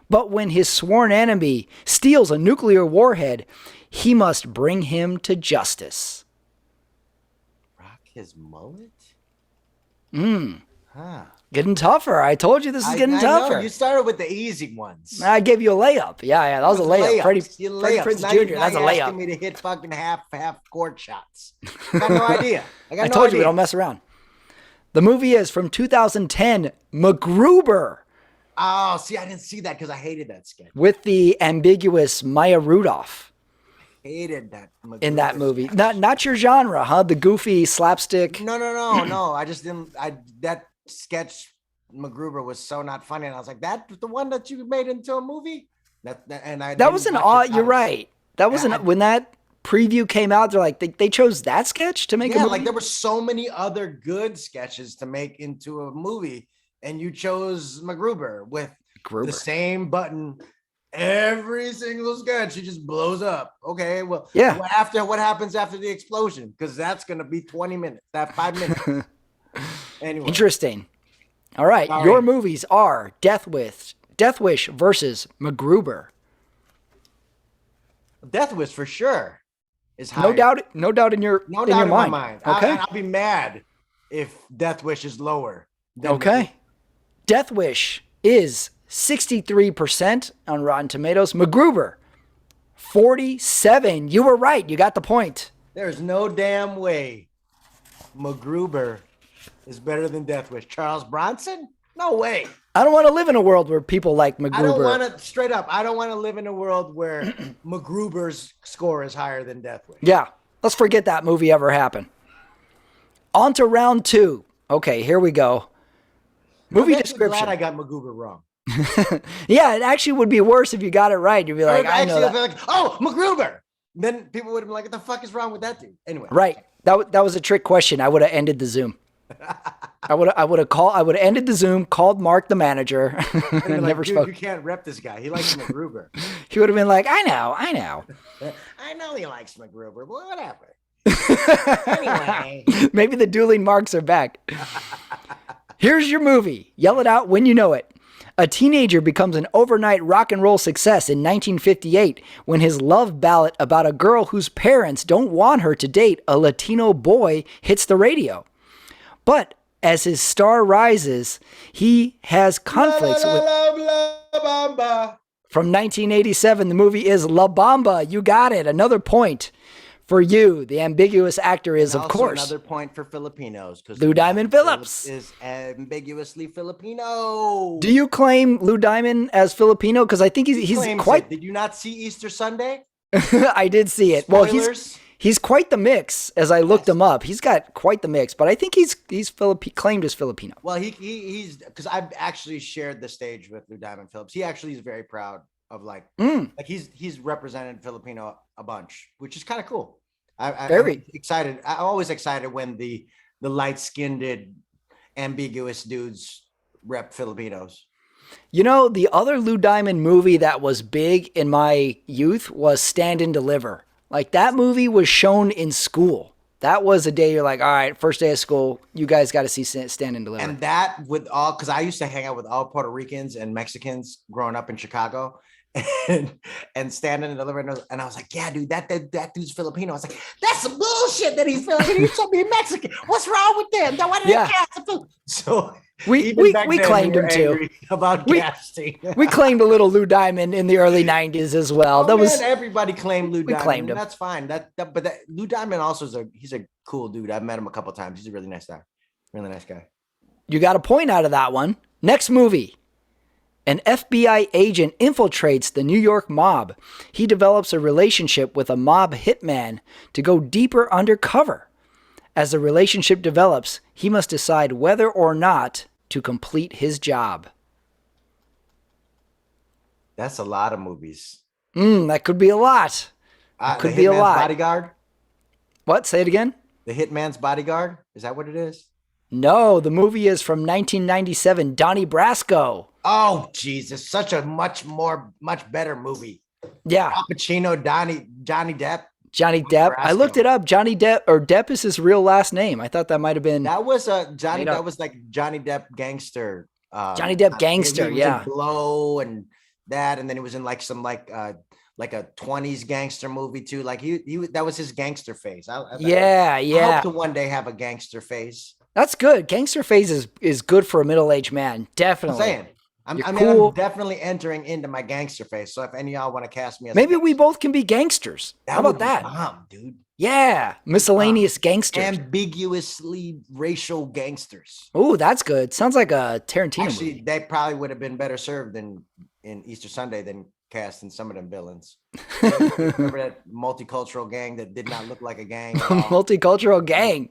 Speaker 1: But when his sworn enemy steals a nuclear warhead, he must bring him to justice.
Speaker 2: Rock his mullet?
Speaker 1: Getting tougher. I told you this is getting tougher.
Speaker 2: Know. You started with the easy ones.
Speaker 1: I gave you a layup. Yeah, that was a layup. Freddie Prinze Jr., that's a layup.
Speaker 2: You're asking me to hit fucking half court shots. I got no idea.
Speaker 1: I told you we don't mess around. The movie is from 2010, MacGruber.
Speaker 2: Oh, see, I didn't see that because I hated that sketch.
Speaker 1: With the ambiguous Maya Rudolph.
Speaker 2: Hated that MacGruber
Speaker 1: in that movie.
Speaker 2: sketch.
Speaker 1: Not your genre, huh? The goofy slapstick.
Speaker 2: No. I just didn't. That sketch MacGruber was so not funny, and I was like, "That's the one that you made into a movie." That
Speaker 1: was an odd. You're right. That was when that preview came out. They're like they chose that sketch to make a movie.
Speaker 2: Like there were so many other good sketches to make into a movie, and you chose MacGruber with the same button. Every single sketch, he just blows up. Okay, well, what happens after the explosion? Because that's gonna be 20 minutes. That 5 minutes. Anyway.
Speaker 1: Interesting. All right, your movies are Death Wish versus MacGruber.
Speaker 2: Death Wish for sure is high.
Speaker 1: No doubt in your
Speaker 2: in my mind.
Speaker 1: Okay,
Speaker 2: I'll be mad if Death Wish is lower.
Speaker 1: Okay, Death Wish is 63% on Rotten Tomatoes. MacGruber, 47%. You were right. You got the point.
Speaker 2: There's no damn way MacGruber is better than Death Wish. Charles Bronson? No way.
Speaker 1: I don't want to live in a world where people like MacGruber.
Speaker 2: I don't want to live in a world where MacGruber's score is higher than Death Wish.
Speaker 1: Yeah. Let's forget that movie ever happened. On to round 2. Okay, here we go. Movie description.
Speaker 2: I'm glad I got MacGruber wrong.
Speaker 1: Yeah, it actually would be worse if you got it right. You'd be like, I know that.
Speaker 2: Like, oh, MacGruber. Then people would have been like, what the fuck is wrong with that dude? Anyway.
Speaker 1: Right. That was a trick question. I would have ended the Zoom. I would have ended the Zoom, called Mark the manager, and never spoke.
Speaker 2: You can't rep this guy. He likes MacGruber.
Speaker 1: He would have been like, I know.
Speaker 2: I know he likes MacGruber, but whatever. Anyway.
Speaker 1: Maybe the dueling marks are back. Here's your movie. Yell it out when you know it. A teenager becomes an overnight rock and roll success in 1958 when his love ballad about a girl whose parents don't want her to date a Latino boy hits the radio. But as his star rises, he has conflicts with. From 1987, the movie is La Bamba. You got it. Another point for you. The ambiguous actor is,
Speaker 2: And
Speaker 1: of
Speaker 2: also
Speaker 1: course,
Speaker 2: another point for Filipinos because
Speaker 1: Lou Diamond Phillips
Speaker 2: is ambiguously Filipino.
Speaker 1: Do you claim Lou Diamond as Filipino? Because I think he's quite.
Speaker 2: Did you not see Easter Sunday?
Speaker 1: I did see it.
Speaker 2: Spoilers.
Speaker 1: Well, he's quite the mix. As I looked him up, he's got quite the mix. But I think he's claimed as Filipino.
Speaker 2: Well, he's because I've actually shared the stage with Lou Diamond Phillips. He actually is very proud of like he's represented Filipino a bunch, which is kind of cool. I'm excited. I'm always excited when the light-skinned, ambiguous dudes rep Filipinos.
Speaker 1: You know, the other Lou Diamond movie that was big in my youth was Stand and Deliver. Like, that movie was shown in school. That was a day you're like, all right, first day of school, you guys got to see Stand and Deliver.
Speaker 2: And that with all, because I used to hang out with all Puerto Ricans and Mexicans growing up in Chicago. And Standing and Delivering, and I was like, yeah, dude, that dude's Filipino. I was like, that's some bullshit that he's Filipino. He's supposed to be Mexican. What's wrong with them? Why did they cast him? So
Speaker 1: we claimed him too
Speaker 2: about casting.
Speaker 1: We claimed a little Lou Diamond in the early '90s as well.
Speaker 2: Everybody claimed Lou Diamond.
Speaker 1: Claimed him.
Speaker 2: That's fine. But Lou Diamond also he's a cool dude. I've met him a couple times. He's a really nice guy. Really nice guy.
Speaker 1: You got a point out of that one. Next movie. An FBI agent infiltrates the New York mob. He develops a relationship with a mob hitman to go deeper undercover. As the relationship develops, he must decide whether or not to complete his job.
Speaker 2: That's a lot of movies.
Speaker 1: That could be a lot. Could be a lot.
Speaker 2: Bodyguard?
Speaker 1: What? Say it again?
Speaker 2: The Hitman's Bodyguard? Is that what it is?
Speaker 1: No, the movie is from 1997, Donnie Brasco.
Speaker 2: Oh, Jesus. Such a much better movie.
Speaker 1: Yeah.
Speaker 2: Al Pacino, Johnny Depp.
Speaker 1: Johnny Depp. I looked it up. Johnny Depp, or Depp is his real last name. I thought that might have been.
Speaker 2: That was that was like Johnny Depp gangster.
Speaker 1: Johnny Depp gangster,
Speaker 2: he was in Blow and that, and then he was in like some like a 20s gangster movie too. Like he that was his gangster phase. I hope to one day have a gangster phase.
Speaker 1: That's good. Gangster phase is good for a middle-aged man. Definitely.
Speaker 2: I'm saying. I'm definitely entering into my gangster phase. So if any of y'all want to cast me as
Speaker 1: maybe we both can be gangsters. How about that?
Speaker 2: Bomb, dude.
Speaker 1: Yeah. Miscellaneous gangsters.
Speaker 2: Ambiguously racial gangsters.
Speaker 1: Oh, that's good. Sounds like a Tarantino movie.
Speaker 2: They probably would have been better served in Easter Sunday than casting some of them villains. Remember that multicultural gang that did not look like a gang?
Speaker 1: Multicultural gang.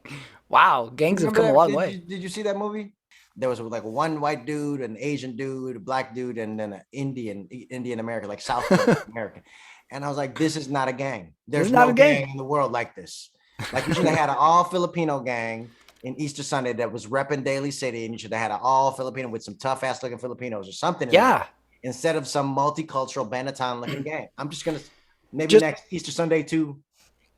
Speaker 1: Wow. Gangs have come a long way.
Speaker 2: Did you see that movie? There was like one white dude, an Asian dude, a black dude, and then an Indian American, like South American. And I was like, this is not a gang. There's no gang in the world like this. Like you should have had an all Filipino gang in Easter Sunday that was repping Daly City, and you should have had an all Filipino with some tough ass looking Filipinos or something. Yeah. Instead of some multicultural Banatan looking gang. I'm just gonna next Easter Sunday too.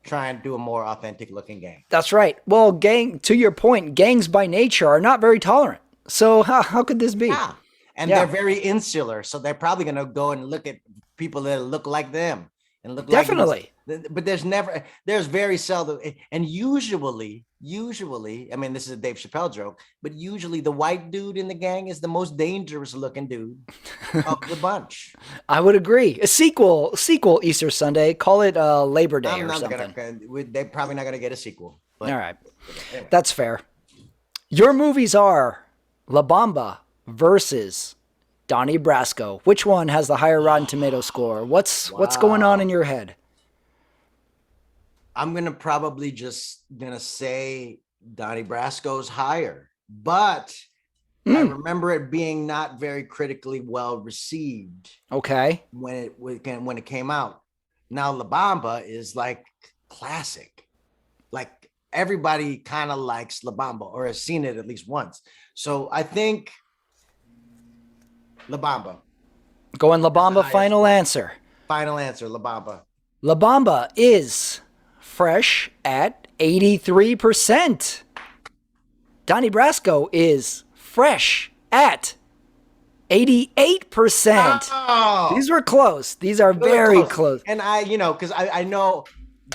Speaker 2: Try and do a more authentic looking gang.
Speaker 1: That's right. Well, to your point, gangs by nature are not very tolerant. So how could this be?
Speaker 2: Yeah. And they're very insular. So they're probably going to go and look at people that look like them and look
Speaker 1: definitely.
Speaker 2: But there's very seldom. And usually, I mean, this is a Dave Chappelle joke, but usually the white dude in the gang is the most dangerous looking dude of the bunch.
Speaker 1: I would agree. A sequel Easter Sunday, call it Labor Day or something.
Speaker 2: They're probably not going to get a sequel. But,
Speaker 1: all right. Anyway. That's fair. Your movies are La Bamba versus Donnie Brasco. Which one has the higher Rotten Tomato score? What's going on in your head?
Speaker 2: I'm gonna probably just say Donnie Brasco's higher, but I remember it being not very critically well received.
Speaker 1: Okay.
Speaker 2: When it came out. Now La Bamba is like classic. Like everybody kind of likes La Bamba or has seen it at least once. So I think La Bamba.
Speaker 1: Going La Bamba, final answer.
Speaker 2: Final answer, La Bamba.
Speaker 1: La Bamba is fresh at 83%. Donnie Brasco is fresh at 88%.
Speaker 2: Oh,
Speaker 1: these were close. These are very close.
Speaker 2: And because I know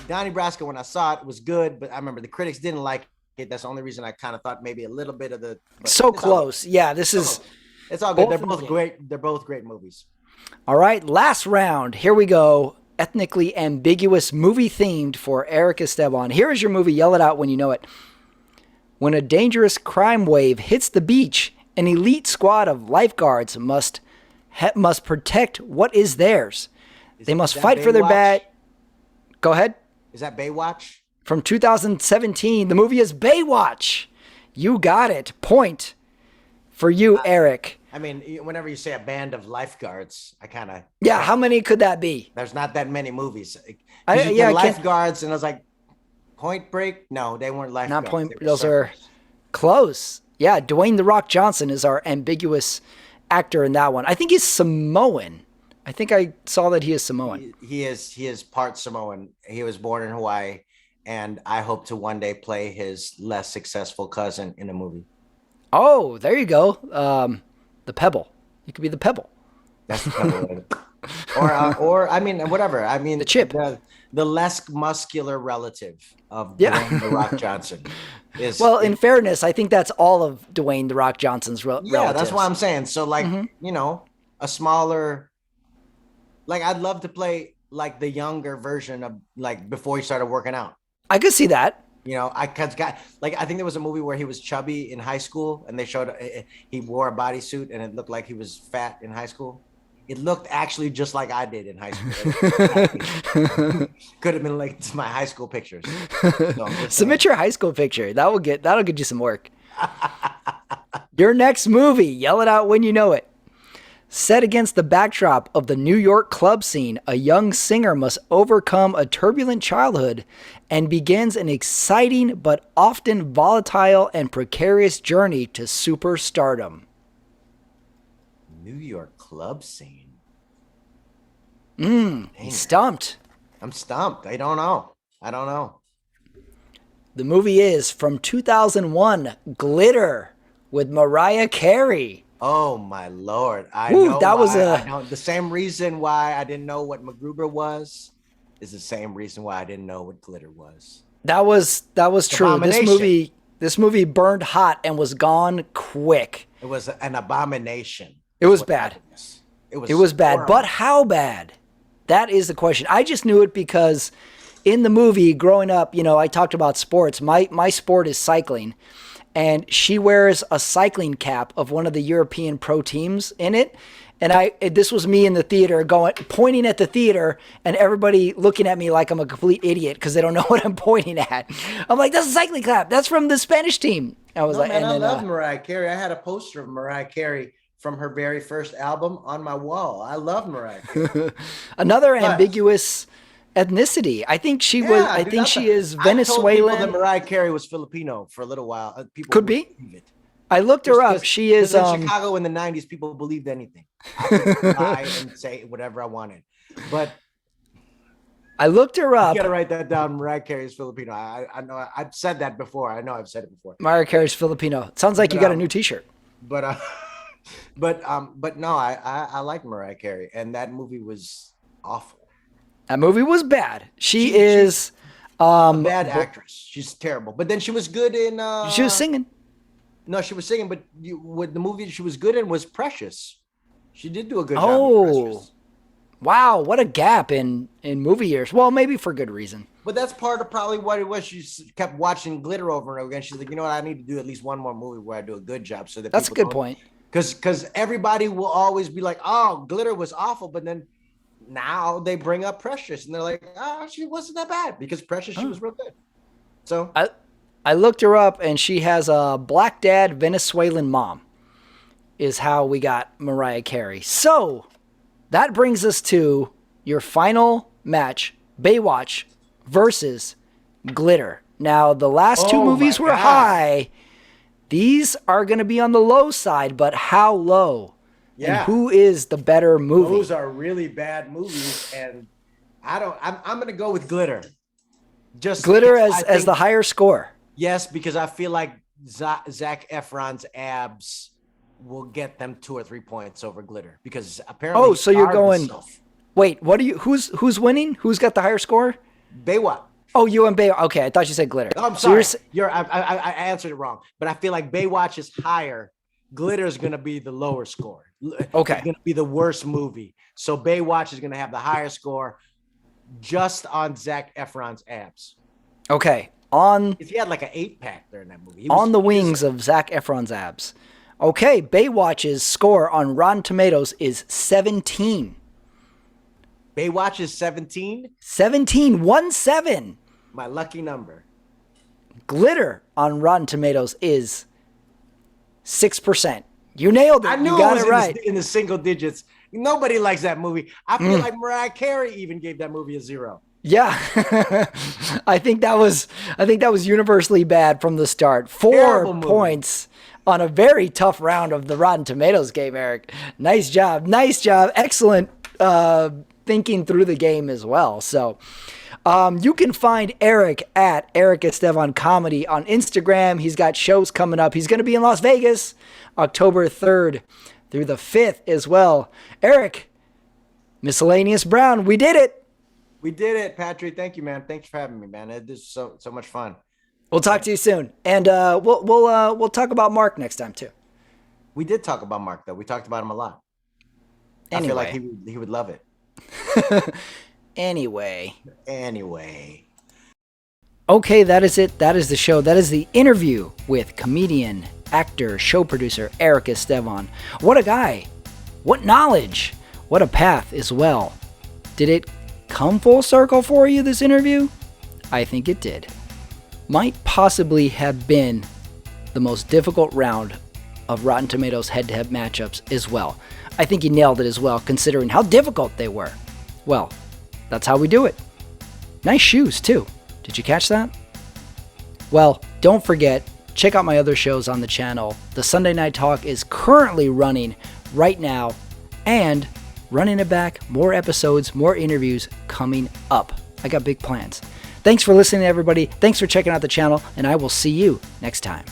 Speaker 2: Donnie Brasco, when I saw it, was good, but I remember the critics didn't like That's the only reason I kind of thought maybe a little bit of the. But
Speaker 1: So close. Yeah, this is.
Speaker 2: It's all good. They're
Speaker 1: in
Speaker 2: both
Speaker 1: the game.
Speaker 2: great. They're both great movies.
Speaker 1: All right, last round. Here we go. Ethnically ambiguous movie themed for Erick Esteban. Here is your movie. Yell it out when you know it. When a dangerous crime wave hits the beach, an elite squad of lifeguards must protect what is theirs. They must fight for their bad. Go ahead.
Speaker 2: Is that Baywatch?
Speaker 1: From 2017. The movie is Baywatch. You got it. Point for you, Eric.
Speaker 2: I mean, whenever you say a band of lifeguards, I kind of.
Speaker 1: Yeah, how many could that be?
Speaker 2: There's not that many movies.
Speaker 1: Lifeguards,
Speaker 2: and I was like, Point Break? No, they weren't lifeguards.
Speaker 1: Not Point. Those are close. Yeah, Dwayne "The Rock" Johnson is our ambiguous actor in that one. I think he's Samoan. I think I saw that he is Samoan.
Speaker 2: He is part Samoan. He was born in Hawaii, and I hope to one day play his less successful cousin in a movie.
Speaker 1: Oh, there you go. The Pebble. You could be the Pebble.
Speaker 2: That's the Pebble. or I mean, whatever. I mean,
Speaker 1: the Chip.
Speaker 2: The less muscular relative of Dwayne "The Rock" Johnson.
Speaker 1: In fairness, I think that's all of Dwayne "The Rock" Johnson's relatives.
Speaker 2: Yeah, that's what I'm saying. So, like, a smaller. Like, I'd love to play like the younger version of like before he started working out.
Speaker 1: I could see that.
Speaker 2: I think there was a movie where he was chubby in high school, and they showed he wore a bodysuit, and it looked like he was fat in high school. It looked actually just like I did in high school. Could have been like my high school pictures. So
Speaker 1: submit your high school picture. That'll get you some work. Your next movie. Yell it out when you know it. Set against the backdrop of the New York club scene, a young singer must overcome a turbulent childhood and begins an exciting but often volatile and precarious journey to superstardom.
Speaker 2: New York club scene.
Speaker 1: He's stumped.
Speaker 2: I'm stumped. I don't know.
Speaker 1: The movie is from 2001, Glitter, with Mariah Carey.
Speaker 2: Oh my Lord! I know the same reason why I didn't know what MacGruber was is the same reason why I didn't know what Glitter was.
Speaker 1: That was true. This movie burned hot and was gone quick.
Speaker 2: It was an abomination.
Speaker 1: It was bad. It was bad.
Speaker 2: Horrible.
Speaker 1: But how bad? That is the question. I just knew it because in the movie, growing up, I talked about sports. My sport is cycling. And she wears a cycling cap of one of the European pro teams in it. And this was me in the theater pointing at the theater and everybody looking at me like I'm a complete idiot because they don't know what I'm pointing at. I'm like, that's a cycling cap. That's from the Spanish team. I
Speaker 2: love Mariah Carey. I had a poster of Mariah Carey from her very first album on my wall. I love Mariah Carey.
Speaker 1: Another ambiguous ethnicity. I think she was. I think she is Venezuelan.
Speaker 2: I told people that Mariah Carey was Filipino for a little while. People
Speaker 1: could be. I looked her up. She is
Speaker 2: in Chicago in the 90s. People believed anything. I could lie and say whatever I wanted, but
Speaker 1: I looked her up.
Speaker 2: You gotta write that down. Mariah Carey is Filipino. I know. I've said that before. I know I've said it before.
Speaker 1: Mariah Carey's Filipino. It sounds like you got a new T-shirt.
Speaker 2: But no, I like Mariah Carey, and that movie was awful.
Speaker 1: That movie was bad. She is
Speaker 2: a bad actress. She's terrible. But then she was good in.
Speaker 1: She was singing.
Speaker 2: No, she was singing. But with the movie she was good in was Precious. She did do a good job.
Speaker 1: Oh, wow! What a gap in movie years. Well, maybe for good reason.
Speaker 2: But that's part of probably what it was. She kept watching Glitter over and over again. She's like, you know what? I need to do at least one more movie where I do a good job. So
Speaker 1: that's a good point.
Speaker 2: Because everybody will always be like, oh, Glitter was awful, but then. Now they bring up Precious and they're like, she wasn't that bad because Precious, she was real good. So
Speaker 1: I looked her up and she has a black dad, Venezuelan mom is how we got Mariah Carey. So that brings us to your final match, Baywatch versus Glitter. Now the last two movies were high. These are going to be on the low side, but how low? Yeah. And who is the better movie?
Speaker 2: Those are really bad movies, and I'm going to go with Glitter. Just
Speaker 1: Glitter as the higher score.
Speaker 2: Yes, because I feel like Zac Efron's abs will get them 2 or 3 points over Glitter because apparently.
Speaker 1: Oh, so you're going. Wait, what are you? Who's winning? Who's got the higher score?
Speaker 2: Baywatch.
Speaker 1: Oh, you and Bay. Okay, I thought you said glitter.
Speaker 2: Oh, I'm
Speaker 1: So you're
Speaker 2: sorry. I answered it wrong, but I feel like Baywatch is higher. Glitter is going to be the lower score. It's
Speaker 1: okay.
Speaker 2: going to be the worst movie. So Baywatch is going to have the higher score just on Zac Efron's abs.
Speaker 1: Okay. On
Speaker 2: He had like an 8-pack during that movie.
Speaker 1: on the wings of Zac Efron's abs. Okay, Baywatch's score on Rotten Tomatoes is 17.
Speaker 2: Baywatch is 17.
Speaker 1: 17, 1-7.
Speaker 2: My lucky number.
Speaker 1: Glitter on Rotten Tomatoes is 6%. You nailed it.
Speaker 2: I knew
Speaker 1: You got
Speaker 2: it was
Speaker 1: it right.
Speaker 2: in the single digits. Nobody likes that movie. I feel like Mariah Carey even gave that movie a 0.
Speaker 1: Yeah. I think that was universally bad from the start. 4 points on a very tough round of the Rotten Tomatoes game, Eric. Nice job. Nice job. Excellent thinking through the game as well. So you can find Eric at Erick Esteban Comedy on Instagram. He's got shows coming up. He's going to be in Las Vegas October 3rd through the 5th as well. Eric, Miscellaneous Brown, we did it.
Speaker 2: We did it, Patrick. Thank you, man. Thanks for having me, man. This is so much fun.
Speaker 1: We'll talk to you soon, and we'll talk about Mark next time too.
Speaker 2: We did talk about Mark, though. We talked about him a lot.
Speaker 1: Anyway.
Speaker 2: I feel like he would love it.
Speaker 1: Anyway. Okay, that is it. That is the show. That is the interview with comedian, actor, show producer Erick Esteban. What a guy. What knowledge. What a path as well. Did it come full circle for you, this interview? I think it did. Might possibly have been the most difficult round of Rotten Tomatoes head-to-head matchups as well. I think he nailed it as well, considering how difficult they were. Well, that's how we do it. Nice shoes, too. Did you catch that? Well, don't forget, check out my other shows on the channel. The Sunday Night Talk is currently running right now, and running it back, more episodes, more interviews coming up. I got big plans. Thanks for listening, everybody. Thanks for checking out the channel, and I will see you next time.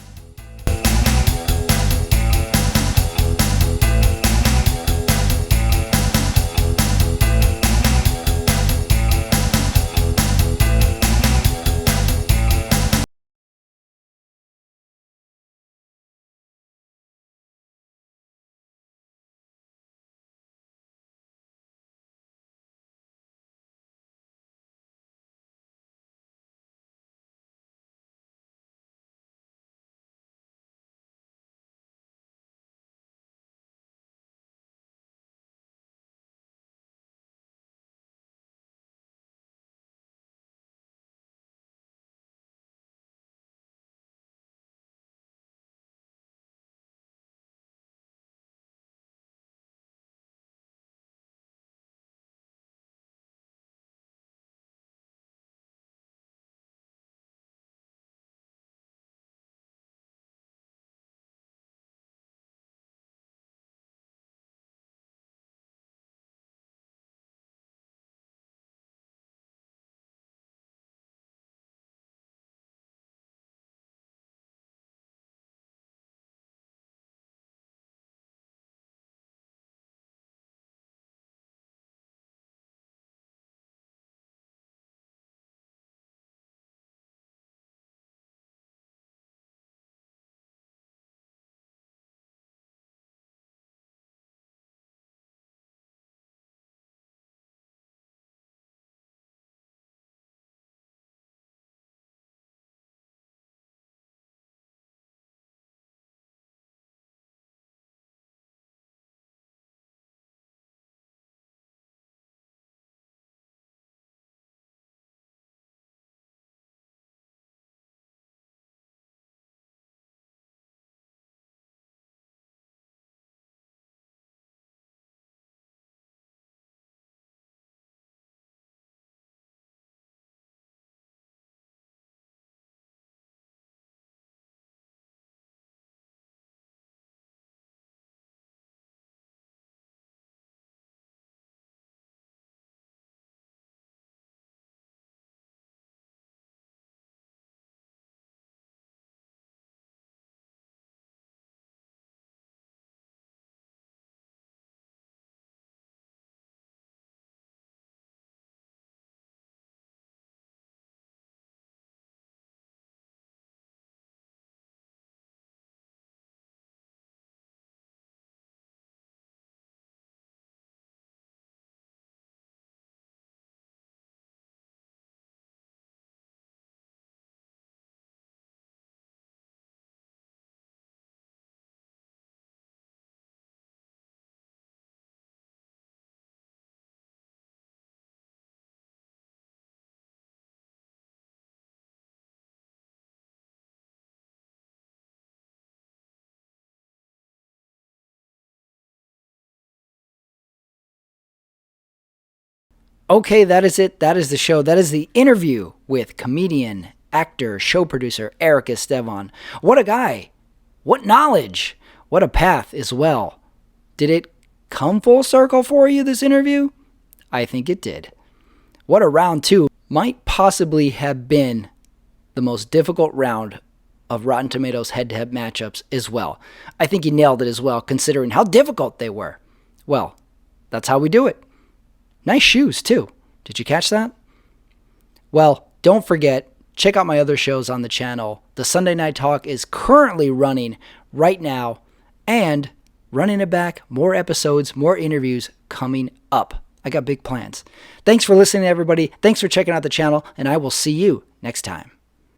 Speaker 1: Okay, that is it. That is the show. That is the interview with comedian, actor, show producer Erick Esteban. What a guy. What knowledge. What a path as well. Did it come full circle for you, this interview? I think it did. What a round two. Might possibly have been the most difficult round of Rotten Tomatoes head-to-head matchups as well. I think he nailed it as well, considering how difficult they were. Well, that's how we do it. Nice shoes, too. Did you catch that? Well, don't forget, check out my other shows on the channel. The Sunday Night Talk is currently running right now, and running it back, more episodes, more interviews coming up. I got big plans. Thanks for listening, everybody. Thanks for checking out the channel, and I will see you next time.